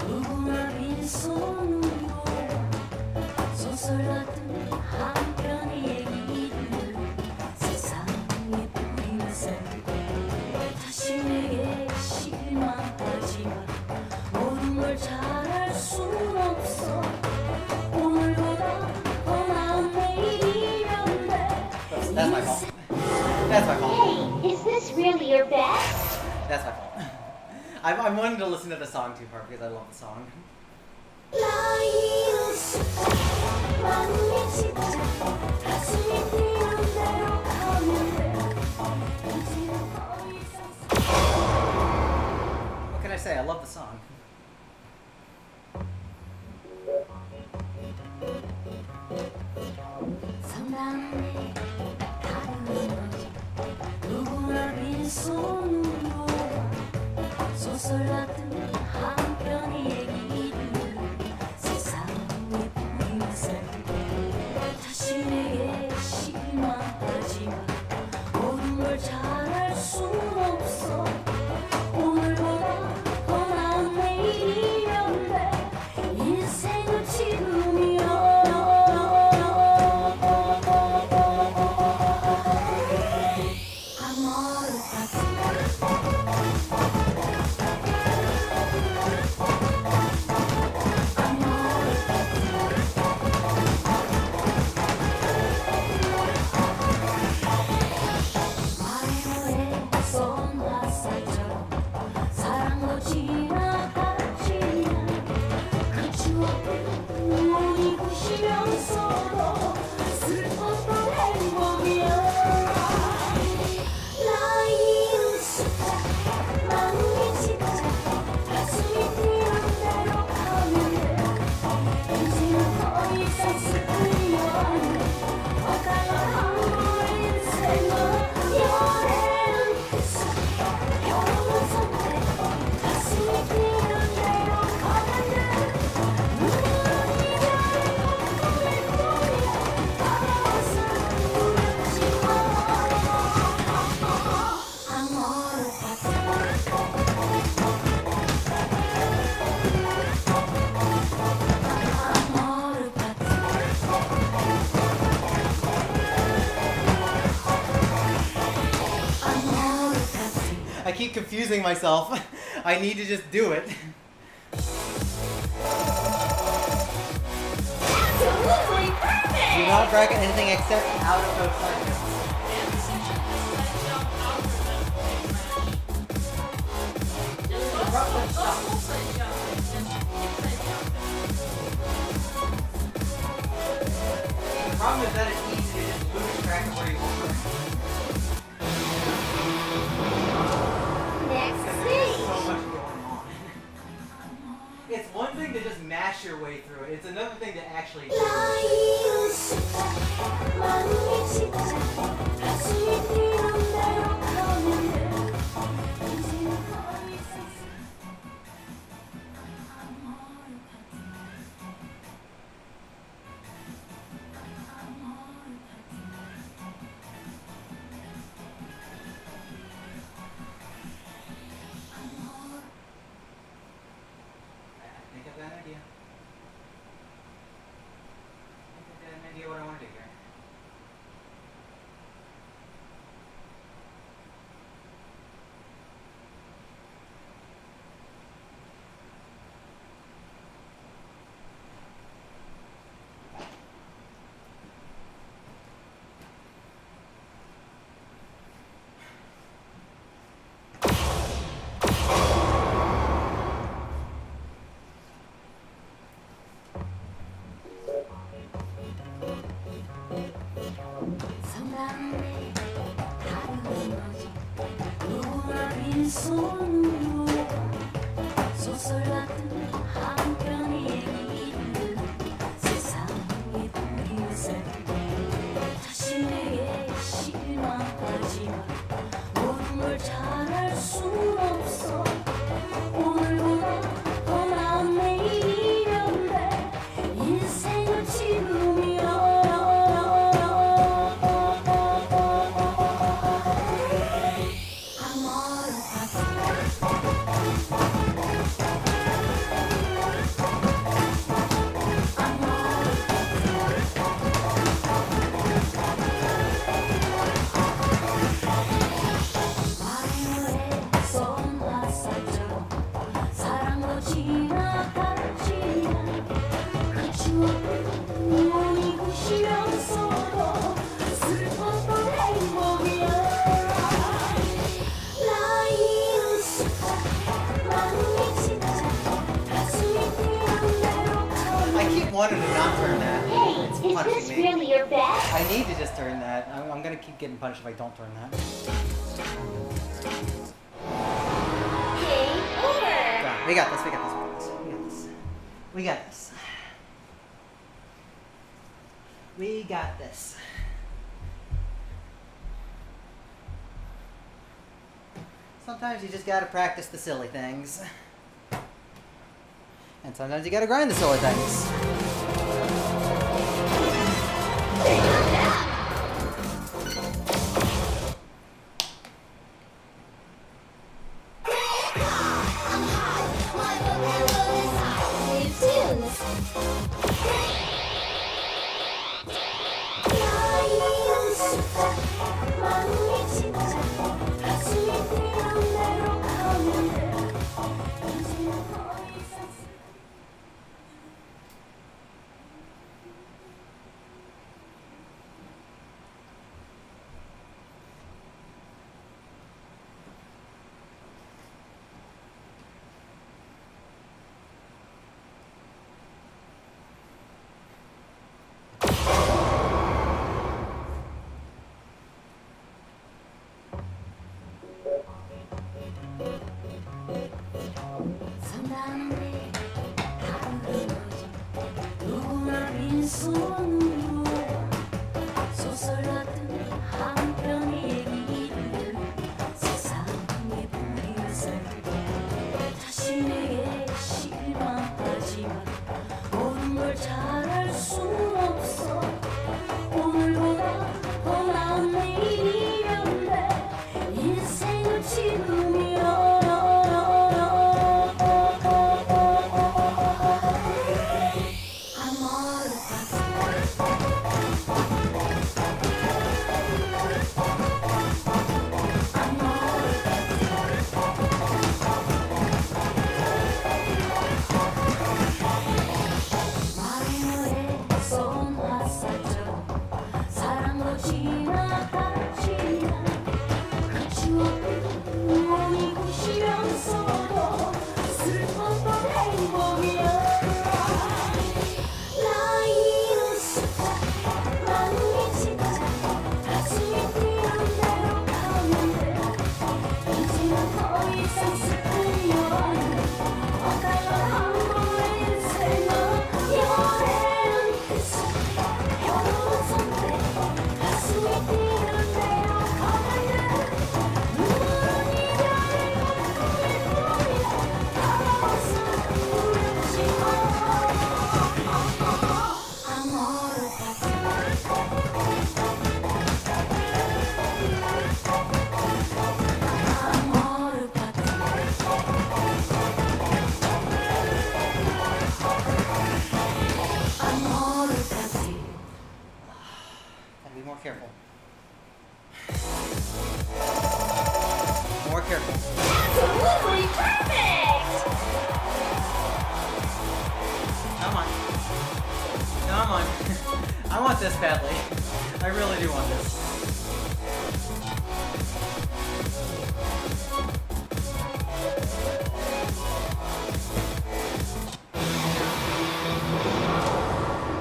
누구나 빈손으로 소설 같은 한 편의 얘기를 세상에 뿌리면서 다시 내게 시기만 하지만 모든 걸 잘할 순 없어 오늘보다 더 나은 내일이면 돼. That's my fault. That's my fault. Hey, is this really your best? That's my fault. I wanted to listen to the song too hard because I love the song. 나이는 숫자 마음이 진짜 가슴이 뛰는 대로 가면 돼 이제는 더 이상 What can I say? I love the song. 성당에 가는 누구나 빈손으로 소설 같은 한 편의 얘기를 세상에 뿌리면서 다시 내게 시기만 하지만 모든 걸 잘할 순 없어 오늘보다 더 나은 내일이면 돼 인생은 지금이야 사랑도 지나갔지만 그 추억은 눈이 부시면서도 슬펐던 행복이야 나이는 숫자 마음이 진짜 가슴이 뛰는 대로 가면 돼 인생은 더 이상 슬프리 아니 와가는 한번 인생은 여행 결혼은 선택 가슴이 뛰는 대로 가면 돼 눈이 가리고 꿈을 꾸며 바라봐서 두렵지 마 아무런 I keep confusing myself. I need to just do it. absolutely perfect Do not bracket anything except out of those seconds. And the section that jump out for them. Just don't say jump. Just keep saying jump. The problem is that it's easy to just lose track of where you are. next Because there's stage so much going on. It's one thing to just mash your way through it. It's another thing to actually do it. 나이는 숫자 마음이 진짜 가슴이 뛰는 대로 가면 돼 인생은 더 이상 I think I've got an idea. I think I've got an idea what I want to do here. I keep wanting to not turn that. Hey, It's is punching this me. really your best? I need to just turn that. I'm gonna keep getting punished if I don't turn that. Game over. Done. We got this. We got this. We got this. We got this. We got this. Sometimes you just gotta practice the silly things. And sometimes you gotta grind the silly things. Careful. More careful. Absolutely perfect! Come on. Come on. I want this badly. I really do want this.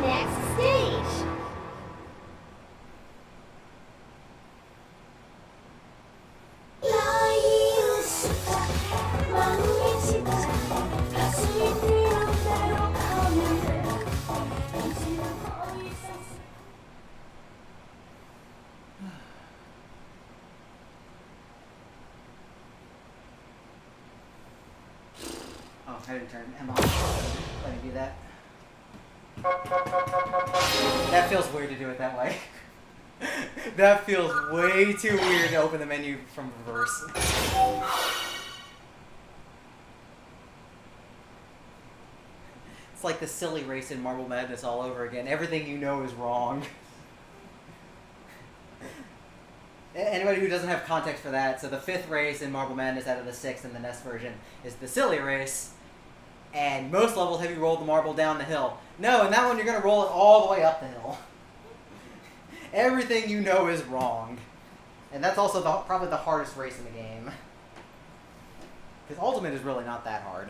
Next stage. Oh, I didn't turn him on. Let me do that. That feels weird to do it that way. That feels way too weird to open the menu from reverse. It's like the silly race in Marble Madness all over again. Everything you know is wrong. Anybody who doesn't have context for that, so the 5th race in Marble Madness out of the 6th in the NES version is the silly race. And most levels have you rolled the marble down the hill. No, in that one you're going to roll it all the way up the hill. Everything you know is wrong. And that's also probably the hardest race in the game. Because Ultimate is really not that hard.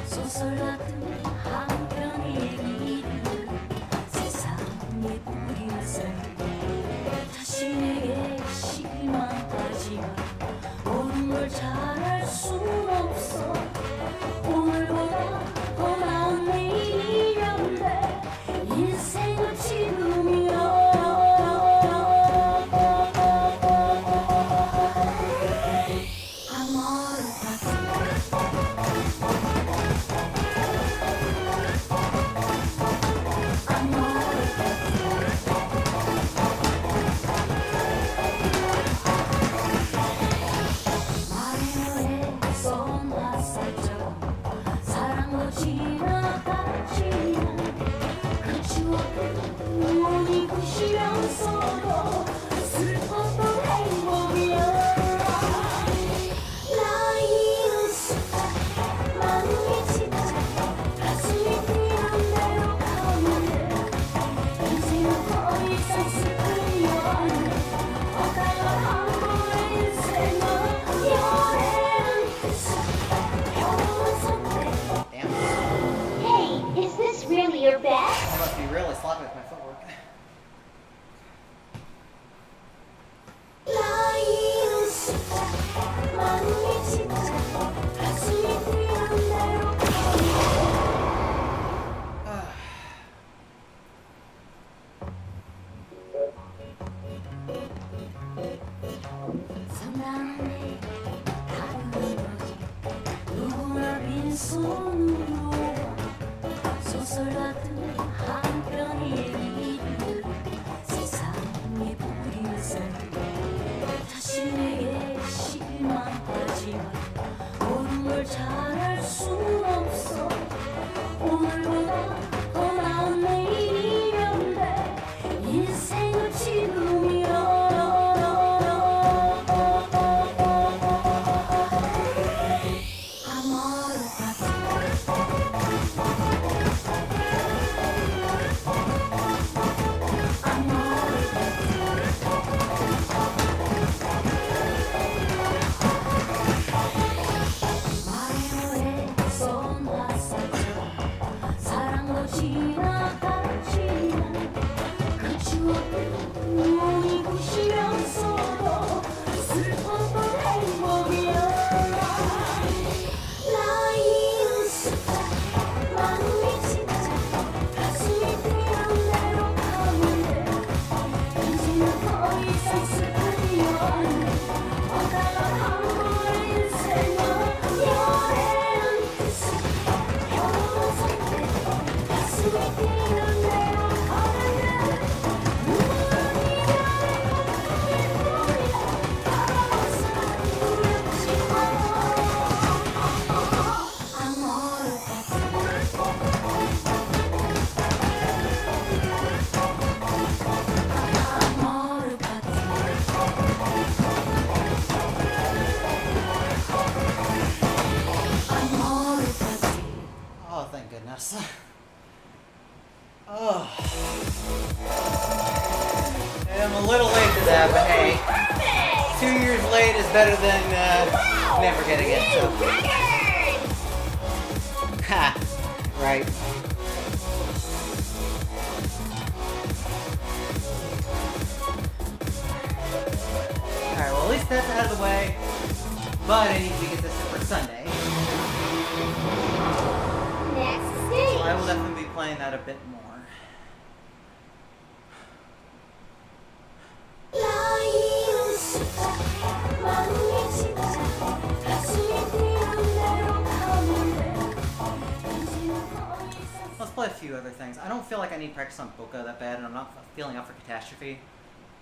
소설 같은 한 편의 얘기를 세상에 뿌리면서 다시 내게 실망하지만 모든 걸 잘할 순 없어 오늘보다 더 나은 내일이면 돼 인생은 지금이야 슬펐던 행복이야 나의 웃음 마음이 지쳐 가슴이 뛰는 대로 가면 돼 인생은 더 이상 슬픔이 아니야 어떠한 번의 인생은 여행 평범한 선택 Damn. Hey, is this really your best? I must be really sloppy with my footwork. 나의 웃음 마음이 지쳐 가슴이 뛰는 대로 상당히 다른 거지 누구나 빈손으로 소설 같은 한 편의 얘기를 세상에 뿌리면서 다시 내게 실망하지만 모든 걸 잘할 순 없어 오늘보다 더 나은 내일이면 돼 인생은 지금이야 사랑도 지나갔지만 그 추억은 눈이 부시면서도 슬펐던 행복이야 나의 웃음 마음이 지쳐 가슴이 뛰는 대로 가면 돼 인생은 더 이상 슬픔이 아니야 어떠한 한 번의 인생은 여행 평범한 선택 가슴이 뛰는 대로 가면 돼 누구나 네가 내 바라본 사람 두렵지 마 아모르 아모르 아모르 Oh, thank goodness. Oh. I'm a little late to that, but hey, 2 years late is better than never getting it. So. Ha! Right. Alright, well at least that's out of the way. But I need to get this in for Sunday. Next So stage. I will definitely be playing that a bit more. 나의 웃음 마음이 지쳐 가슴이 뛰는 대로 가면 돼 인생은 더 이상 play a few other things. I don't feel like I need practice on Boca that bad, and I'm not feeling up for Catastrophe.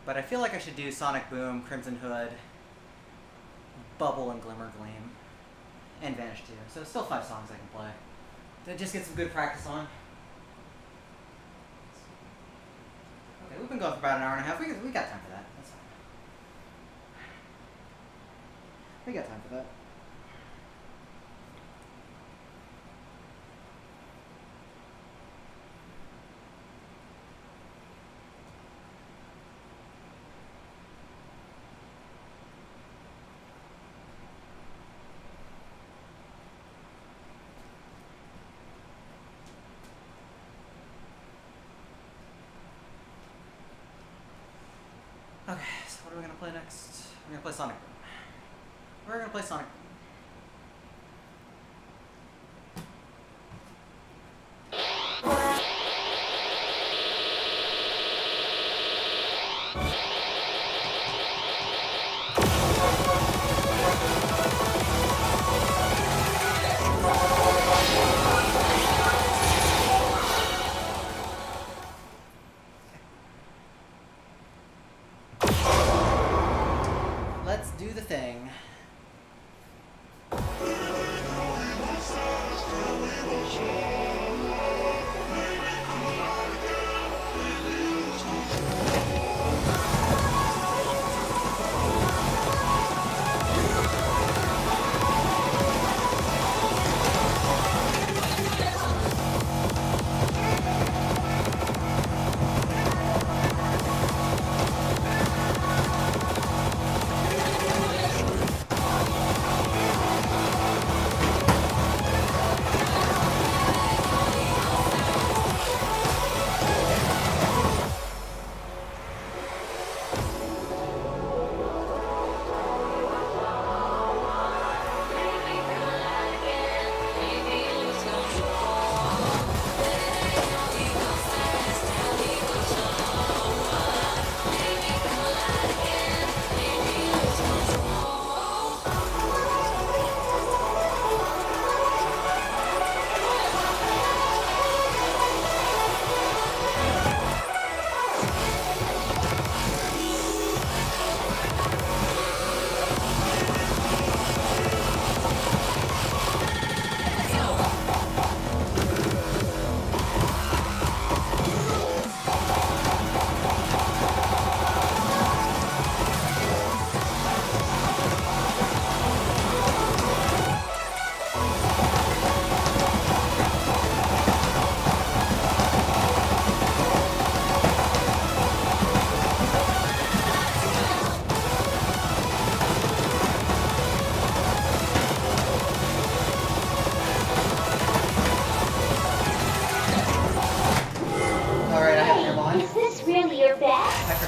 But I feel like I should do Sonic Boom, Crimson Hood, Bubble, and Glimmer Gleam. And Vanish too. So still 5 songs I can play. To just get some good practice on. Okay, we've been going for about an hour and a half. We got time for that. That's fine. We got time for that. Okay, so what are we gonna play next? We're gonna play Sonic Boom. We're gonna play Sonic Boom. Let's do the thing.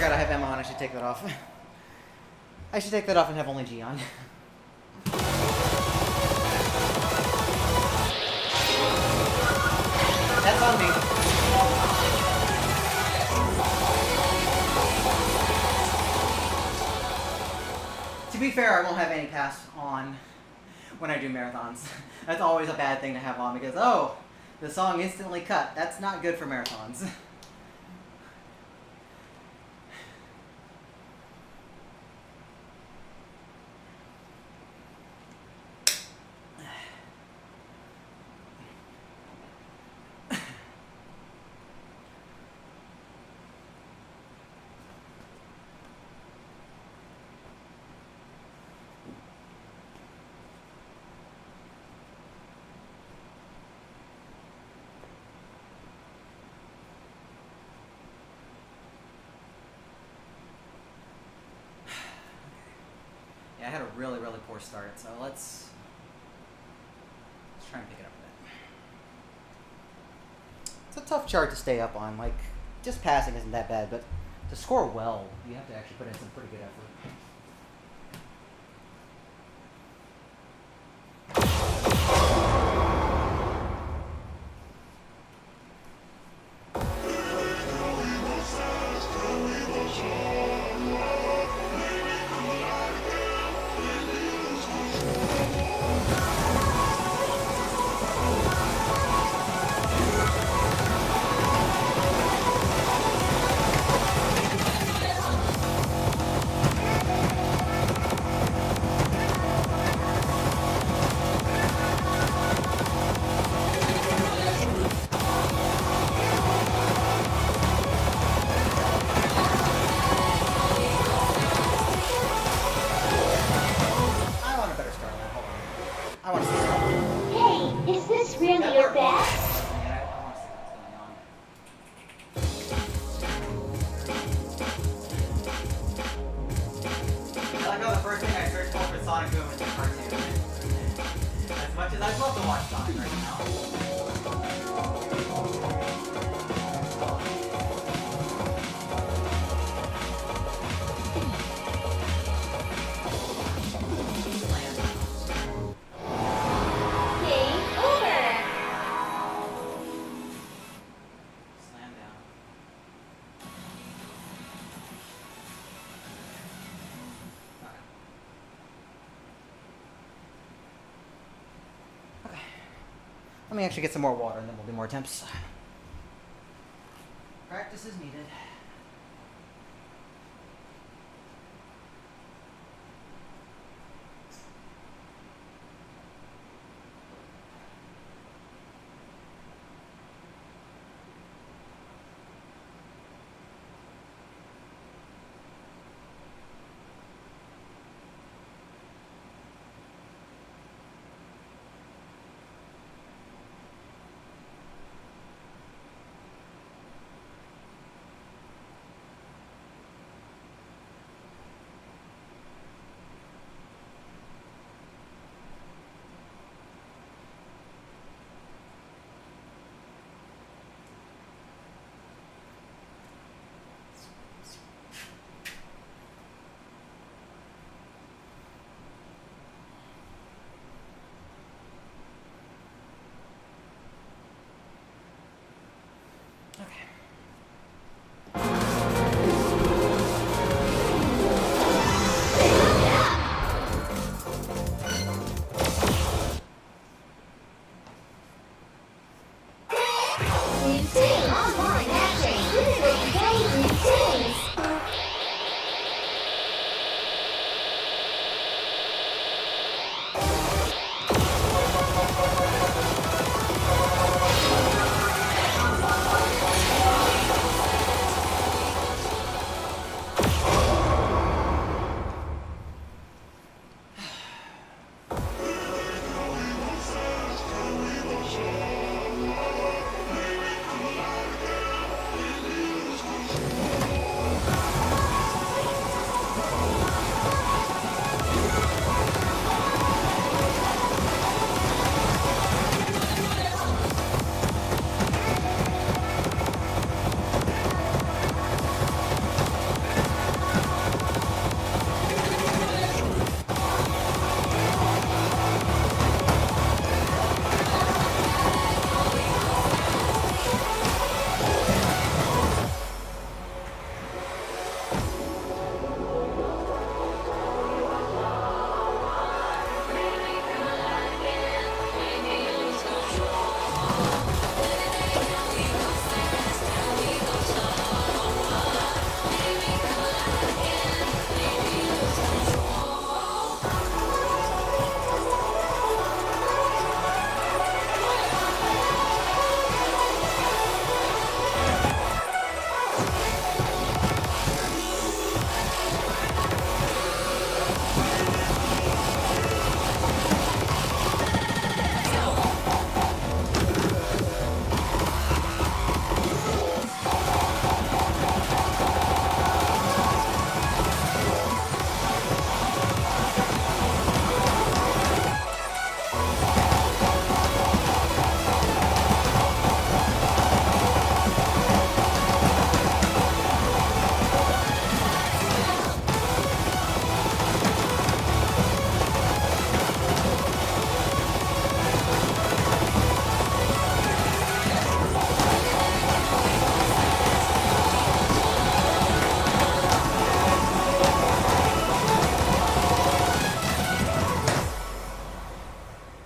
forgot I have Emma on. I should take that off. I should take that off and have only G on. That's on me. To be fair, I won't have any pass on when I do marathons. That's always a bad thing to have on because, oh, the song instantly cut. That's not good for marathons. Yeah, I had a really, really poor start, so let's try and pick it up a bit. It's a tough chart to stay up on. Like, just passing isn't that bad, but to score well, you have to actually put in some pretty good effort. Let me actually get some more water and then we'll do more attempts. Practice is needed. Okay. New team online action. Game new teams.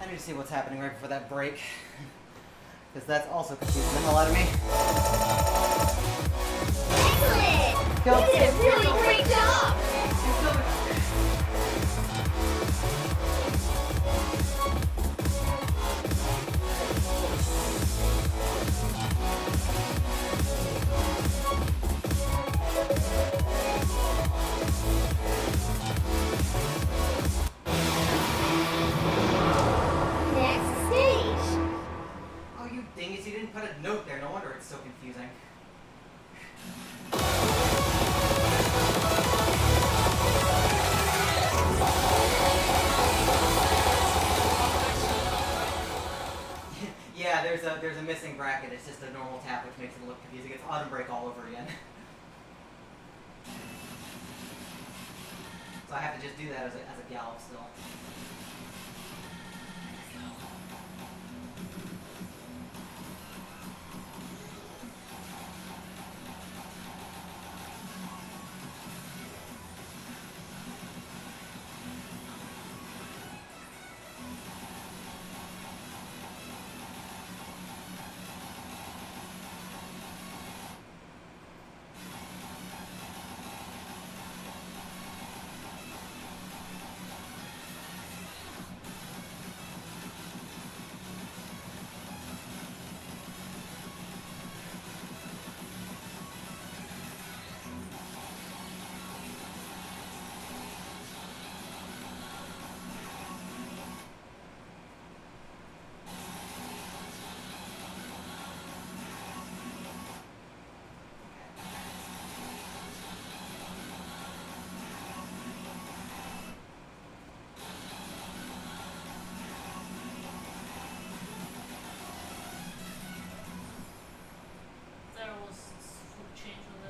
I need to see what's happening right before that break. Because that's also confusing the hell out of me. Excellent. Go. You did a really great job. Next stage. Oh, you dingus, you didn't put a note there. No wonder it's so confusing. Yeah, there's a missing bracket. It's just a normal tap, which makes it look confusing. It's autumn break all over again. So I have to just do that as a gallop still.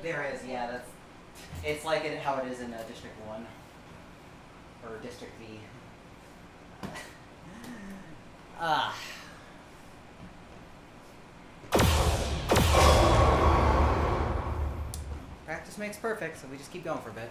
There is, yeah. That's. It's like how it is in District 1 or District V. Practice makes perfect, so we just keep going for a bit.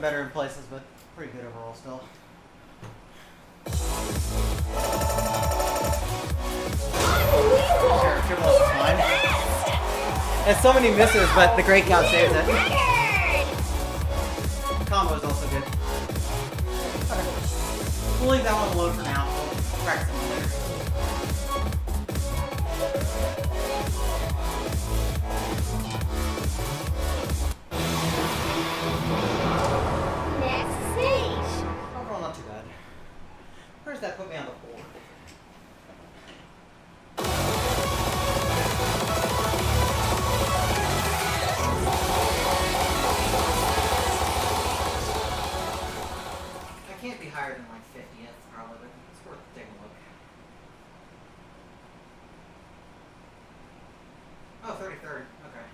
Better in places, but pretty good overall still. Sure, triple is fine. There's so many misses, but the great count saves it. Combo is also good. Okay. We'll leave that one alone for now. We'll practice it later. Overall, not too bad. Where does that put me on the board? I can't be higher than like 50th, probably, but it's worth taking a look. Oh, 33rd. Okay.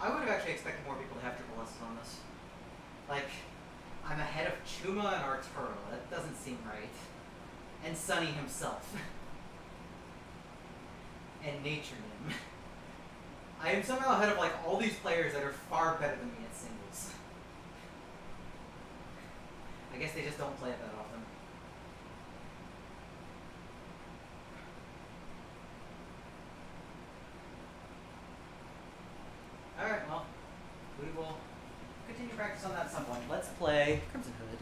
I would have actually expected more people to have triple S's on this. Like, I'm ahead of Chuma and Arturo. That doesn't seem right. And Sunny himself. And Nature Nim. I am somehow ahead of like all these players that are far better than me at singles. I guess they just don't play it that often. Alright, well, we will continue practice on that at some point. Let's play Crimson Hood.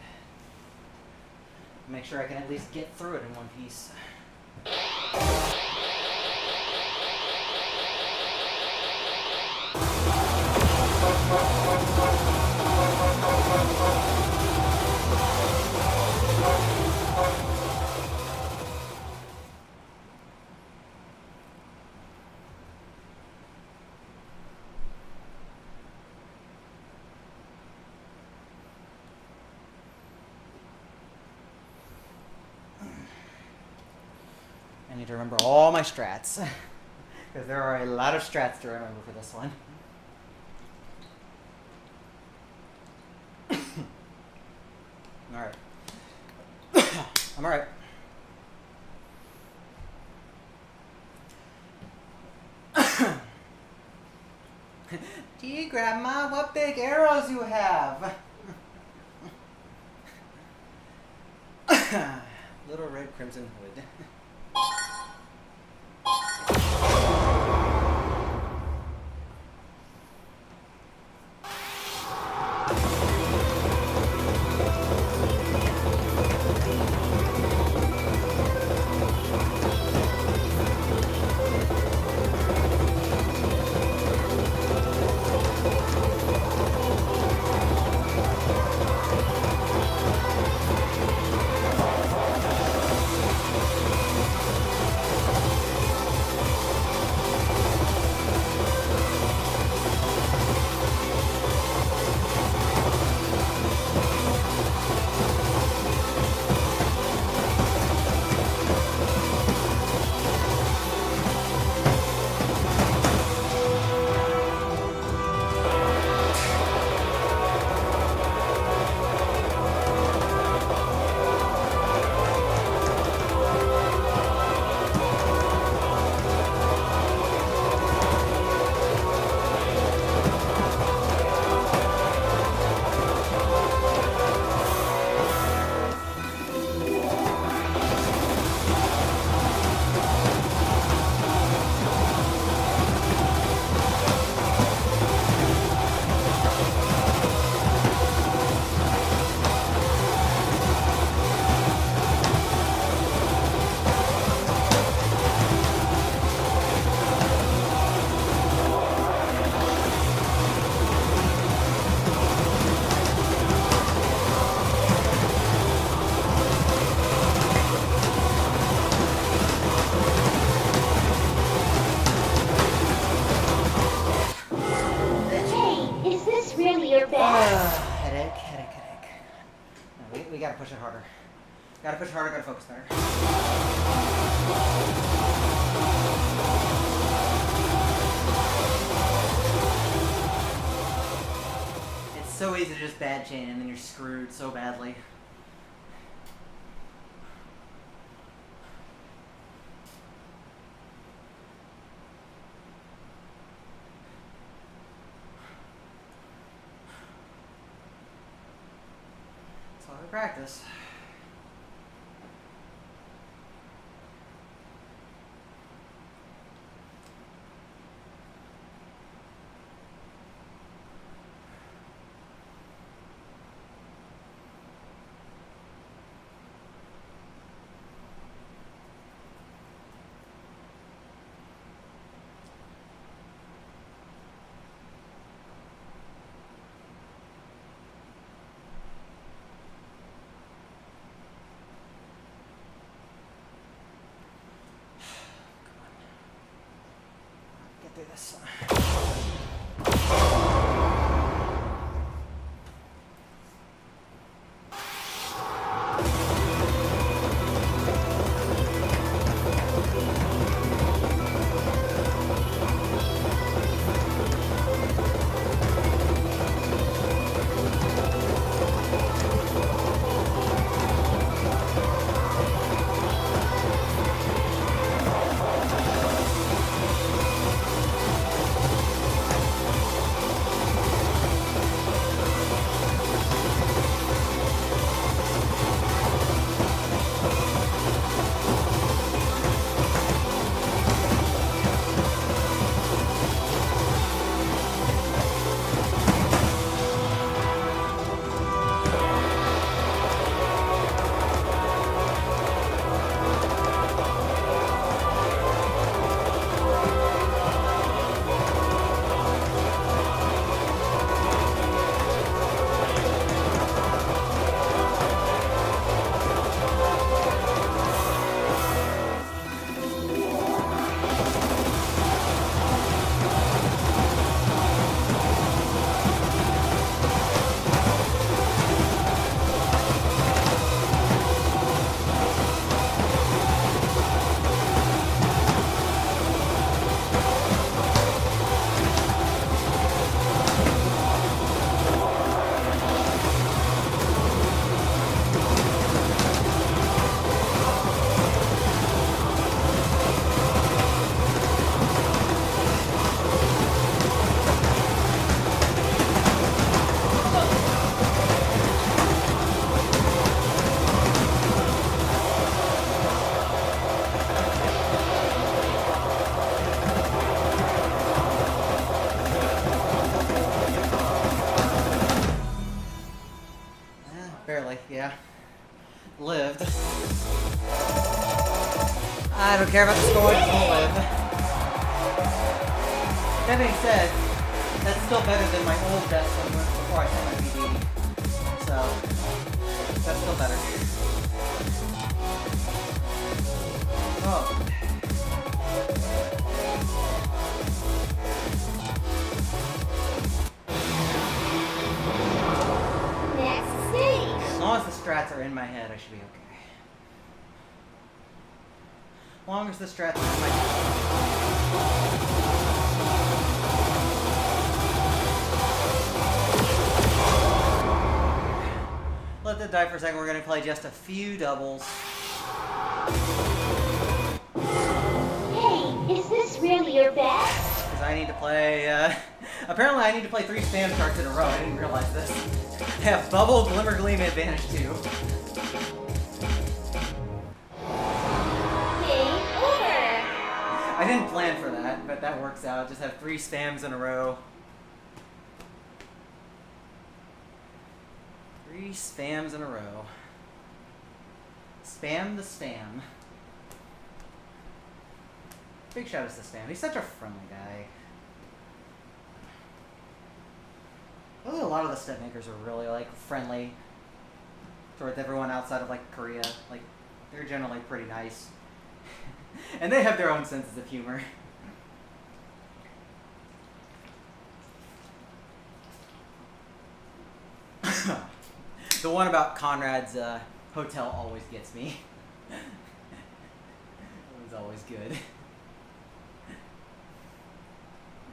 Make sure I can at least get through it in one piece. I need to remember all my strats, because there are a lot of strats to remember for this one. Alright. I'm alright. Gee, Grandma, what big arrows you have! Little Red Crimson Hood. push it harder. Gotta push harder, gotta focus better. It's so easy to just bad chain and then you're screwed so badly. That's why we practice. Get through this. Barely, yeah. Lived. I don't care about the score, just won't live. That being said, that's still better than my old death somewhere before I sent my PD. So, that's still better. Oh. Next stage. As long as the strats are in my head, I should be okay. As long as the strats are in my head. Let that die for a second. We're going to play just a few doubles. Hey, is this really your best? Because I need to play, apparently I need to play 3 spam charts in a row. I didn't realize this. I have Bubble, Glimmer, Gleam, Advantage too. Game over. I didn't plan for that, but that works out. Just have 3 spams in a row. 3 spams in a row. Spam the spam. Big shout out to Spam. He's such a friendly guy. Really, a lot of the step makers are really like friendly towards everyone outside of like Korea. Like they're generally pretty nice, and they have their own senses of humor. The one about Conrad's hotel always gets me. It was always good.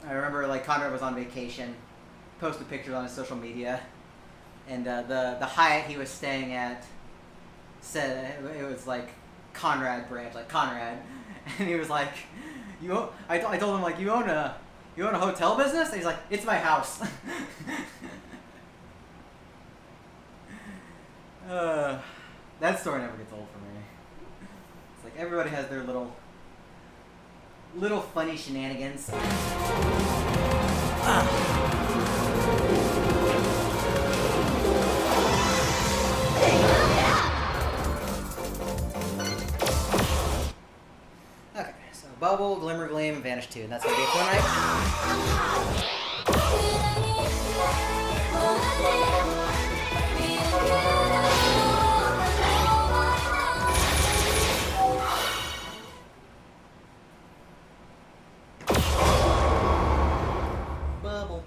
I remember like Conrad was on vacation, posted pictures on his social media, and the Hyatt he was staying at said it was like Conrad branch, like Conrad, and he was like, I told him like you own a hotel business? And he's like, it's my house. That story never gets old for me. It's like everybody has their little funny shenanigans. Okay, so Bubble, Glimmer Gleam, and Vanish 2, and that's gonna be it for tonight. Bubble.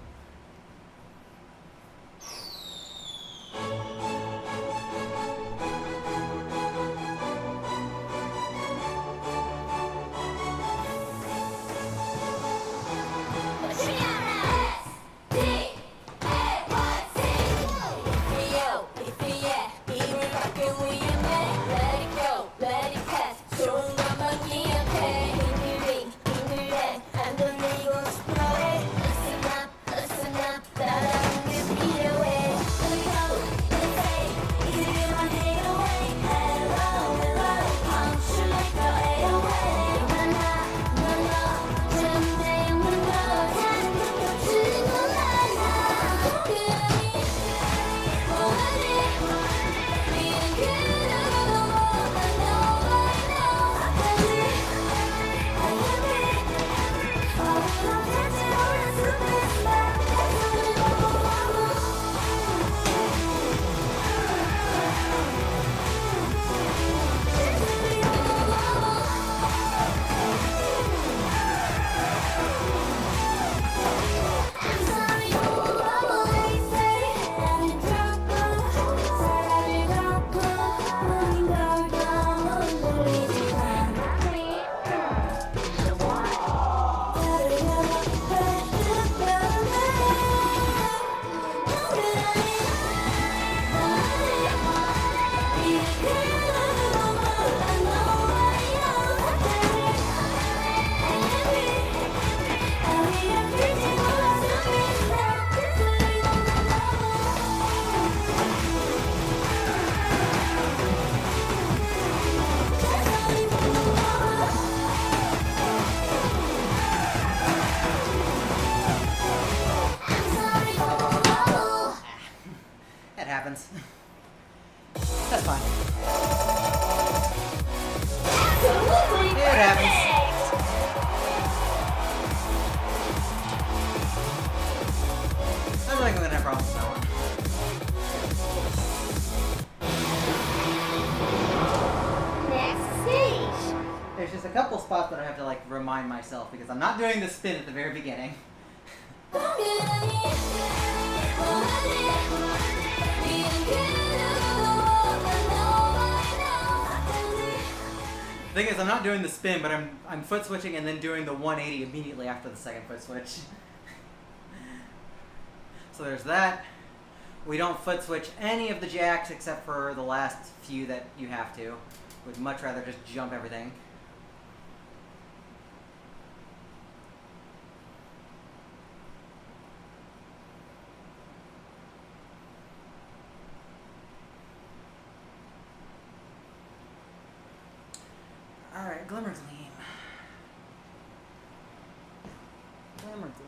That's fine. It happens. I don't think I'm gonna have problems with that one. Next stage. There's just a couple spots that I have to like remind myself because I'm not doing the spin at the very beginning. The thing is, I'm not doing the spin, but I'm foot switching and then doing the 180 immediately after the second foot switch. So there's that. We don't foot switch any of the jacks except for the last few that you have to. Would much rather just jump everything. Alright, Glimmer Gleam. Glimmer Gleam.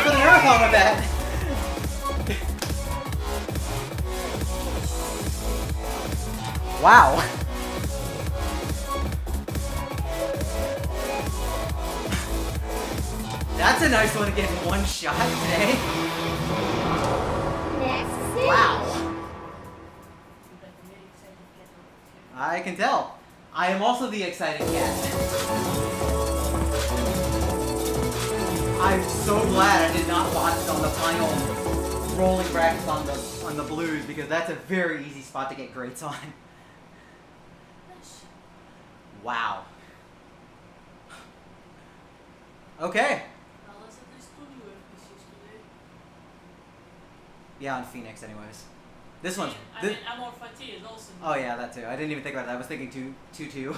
start for the marathon with that. Wow. That's a nice one to get in one shot today. Next stage. Wow. Like a really excited cat over here. I can tell. I am also the excited cat. I'm so glad I did not watch it on the final rolling brackets on the blues because that's a very easy spot to get greats on. Nice. Wow. Okay. Well, there's at least 2 new NPCs today. Yeah, on Phoenix, anyways. This one's. I mean, Amor Fati is also new. Oh yeah, that too. I didn't even think about that. I was thinking 2-2.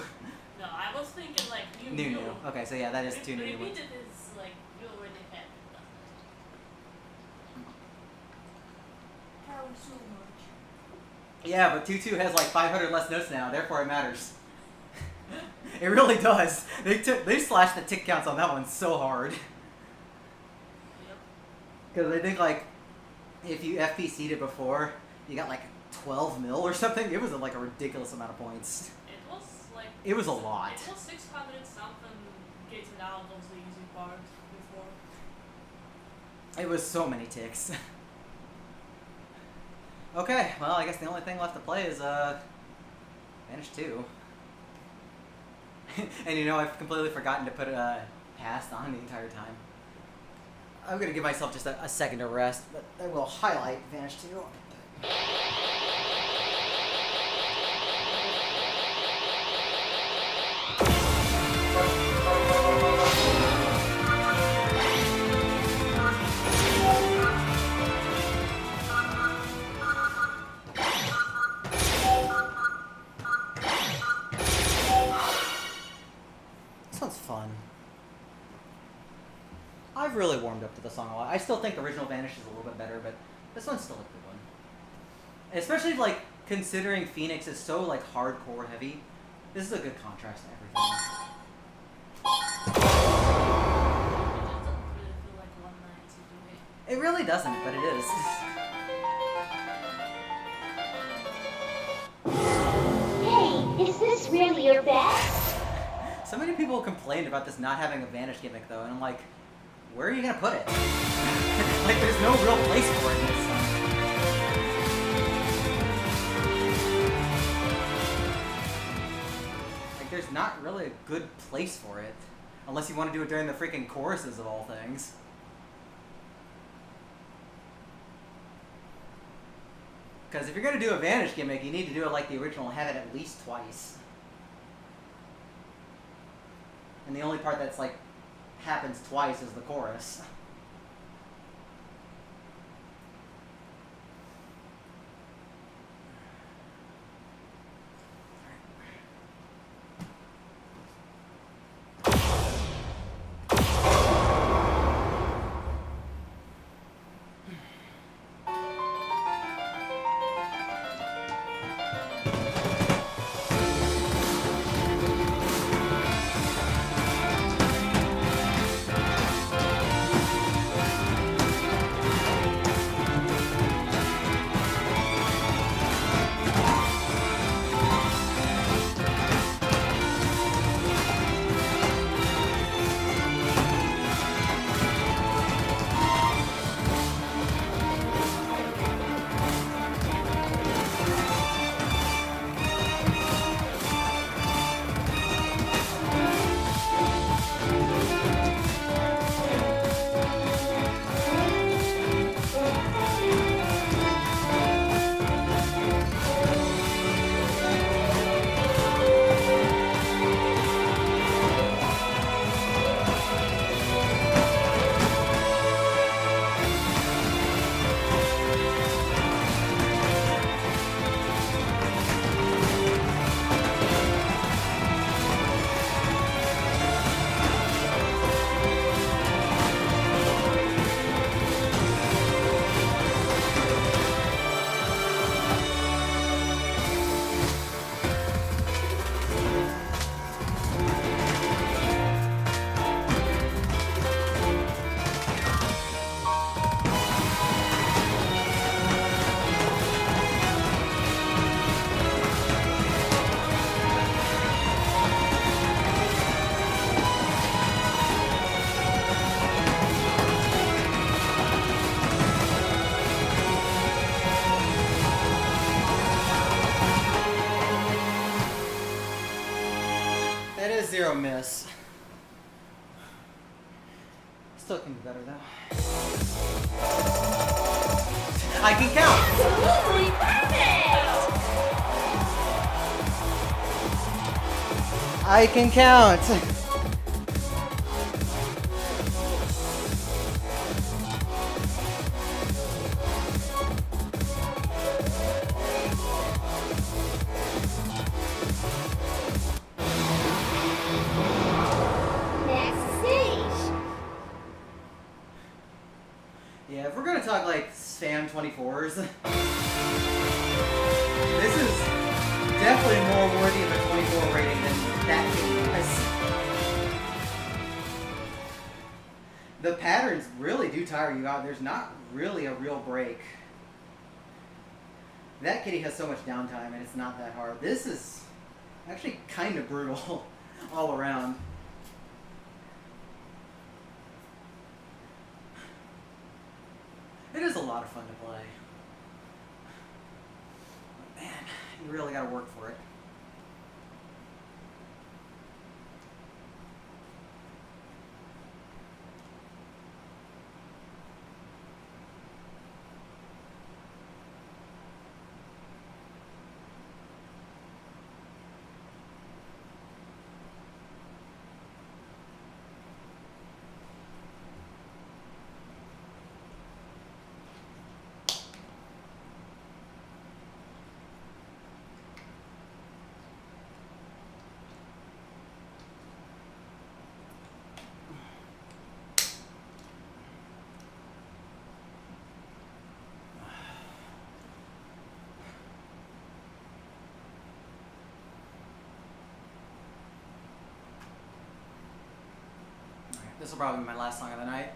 No, I was thinking like New. Okay, so yeah, that is 2 new ones. Repeated is like you already had. How so much? Yeah, but 2-2 has like 500 less notes now, therefore it matters. It really does. They slashed the tick counts on that one so hard. Yep. Because I think like if you FPC'd it before, you got like 12 mil or something. It was like a ridiculous amount of points. It was like. It was a lot. It was 600 something getting out of the easy part before. It was so many ticks. Okay, well I guess the only thing left to play is Vanish 2. And you know, I've completely forgotten to put past on the entire time. I'm gonna give myself just a second to rest, but I will highlight Vanish 2. This one's fun. I've really warmed up to the song a lot. I still think the original Vanish is a little bit better, but this one's still a good one. Especially like considering Phoenix is so like hardcore heavy. This is a good contrast to everything. It just doesn't really feel like 190 to me. It really doesn't, but it is. Hey, is this really your best? So many people complained about this not having a Vanish gimmick though, and I'm like, where are you gonna put it? Like there's no real place for it in this song. Like there's not really a good place for it. Unless you want to do it during the freaking choruses of all things. Because if you're gonna do a Vanish gimmick, you need to do it like the original and have it at least twice. And the only part that's like happens twice is the chorus. 0 miss. Still can do better though. I can count. Absolutely perfect! I can count. Next stage. Yeah, if we're gonna talk like spam 24s, this is definitely more worthy of a 24 rating than that game was. The patterns really do tire you out. There's not really a real break. That kitty has so much downtime and it's not that hard. This is actually kind of brutal all around. It is a lot of fun to play. But man, you really gotta work for it. This will probably be my last song of the night.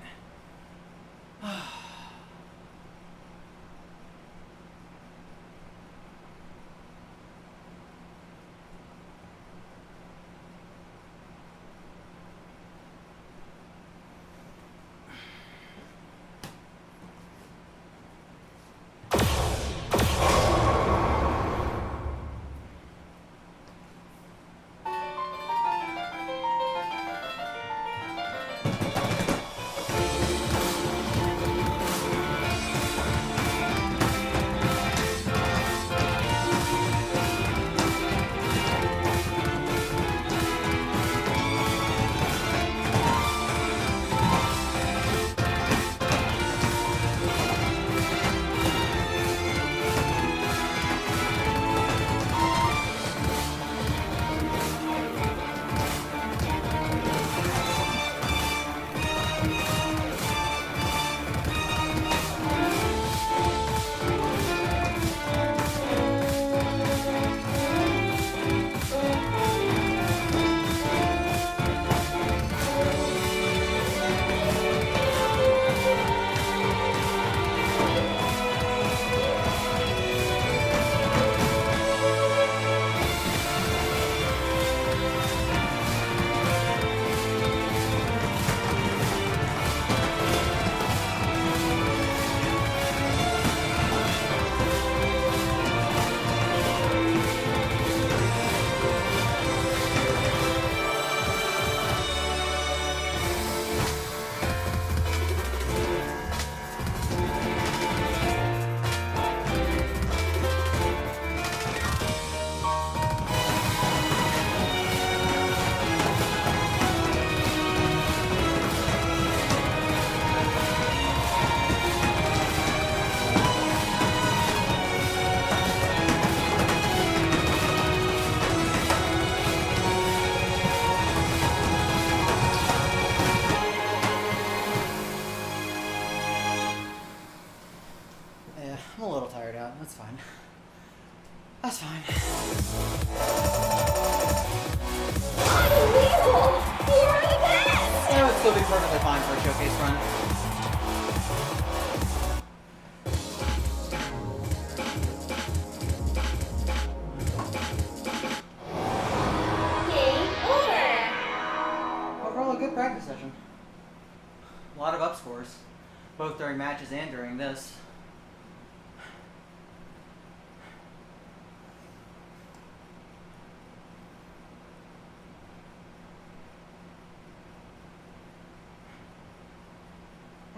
I'm a little tired out. That's fine. That's fine. Unbelievable! You are the best! That would still be perfectly fine for a showcase run. Game over! Overall, a good practice session. A lot of up scores, both during matches and during this.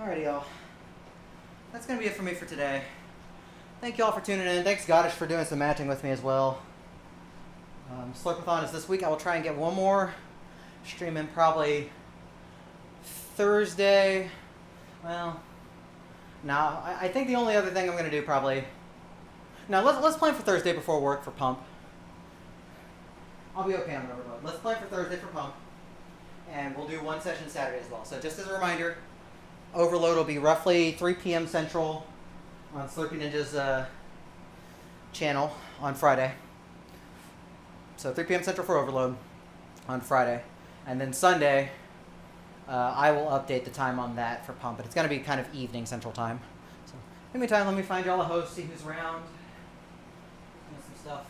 Alrighty, y'all. That's gonna be it for me for today. Thank you all for tuning in. Thanks, Goddish, for doing some matching with me as well. Slurpathon is this week. I will try and get one more stream in probably Thursday. Well, no, I think the only other thing I'm gonna do probably. Now let's plan for Thursday before work for Pump. I'll be okay on the overload. Let's plan for Thursday for Pump, and we'll do one session Saturday as well. So just as a reminder, overload will be roughly 3 p.m. Central on Slurpy Ninja's channel on Friday. So 3 p.m. Central for overload on Friday, and then Sunday I will update the time on that for Pump, but it's going to be kind of evening Central time. So in the meantime, let me find y'all a host, see who's around, some stuff.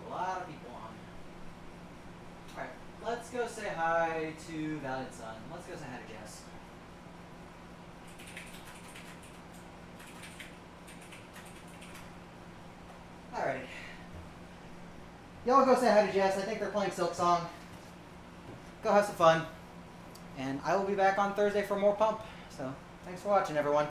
A lot of people on. Alright, let's go say hi to Valiant Sun. Let's go say hi to Jess. Alrighty. Y'all go say hi to Jess. I think they're playing Silk Song. Go have some fun. And I will be back on Thursday for more Pump. So, thanks for watching, everyone.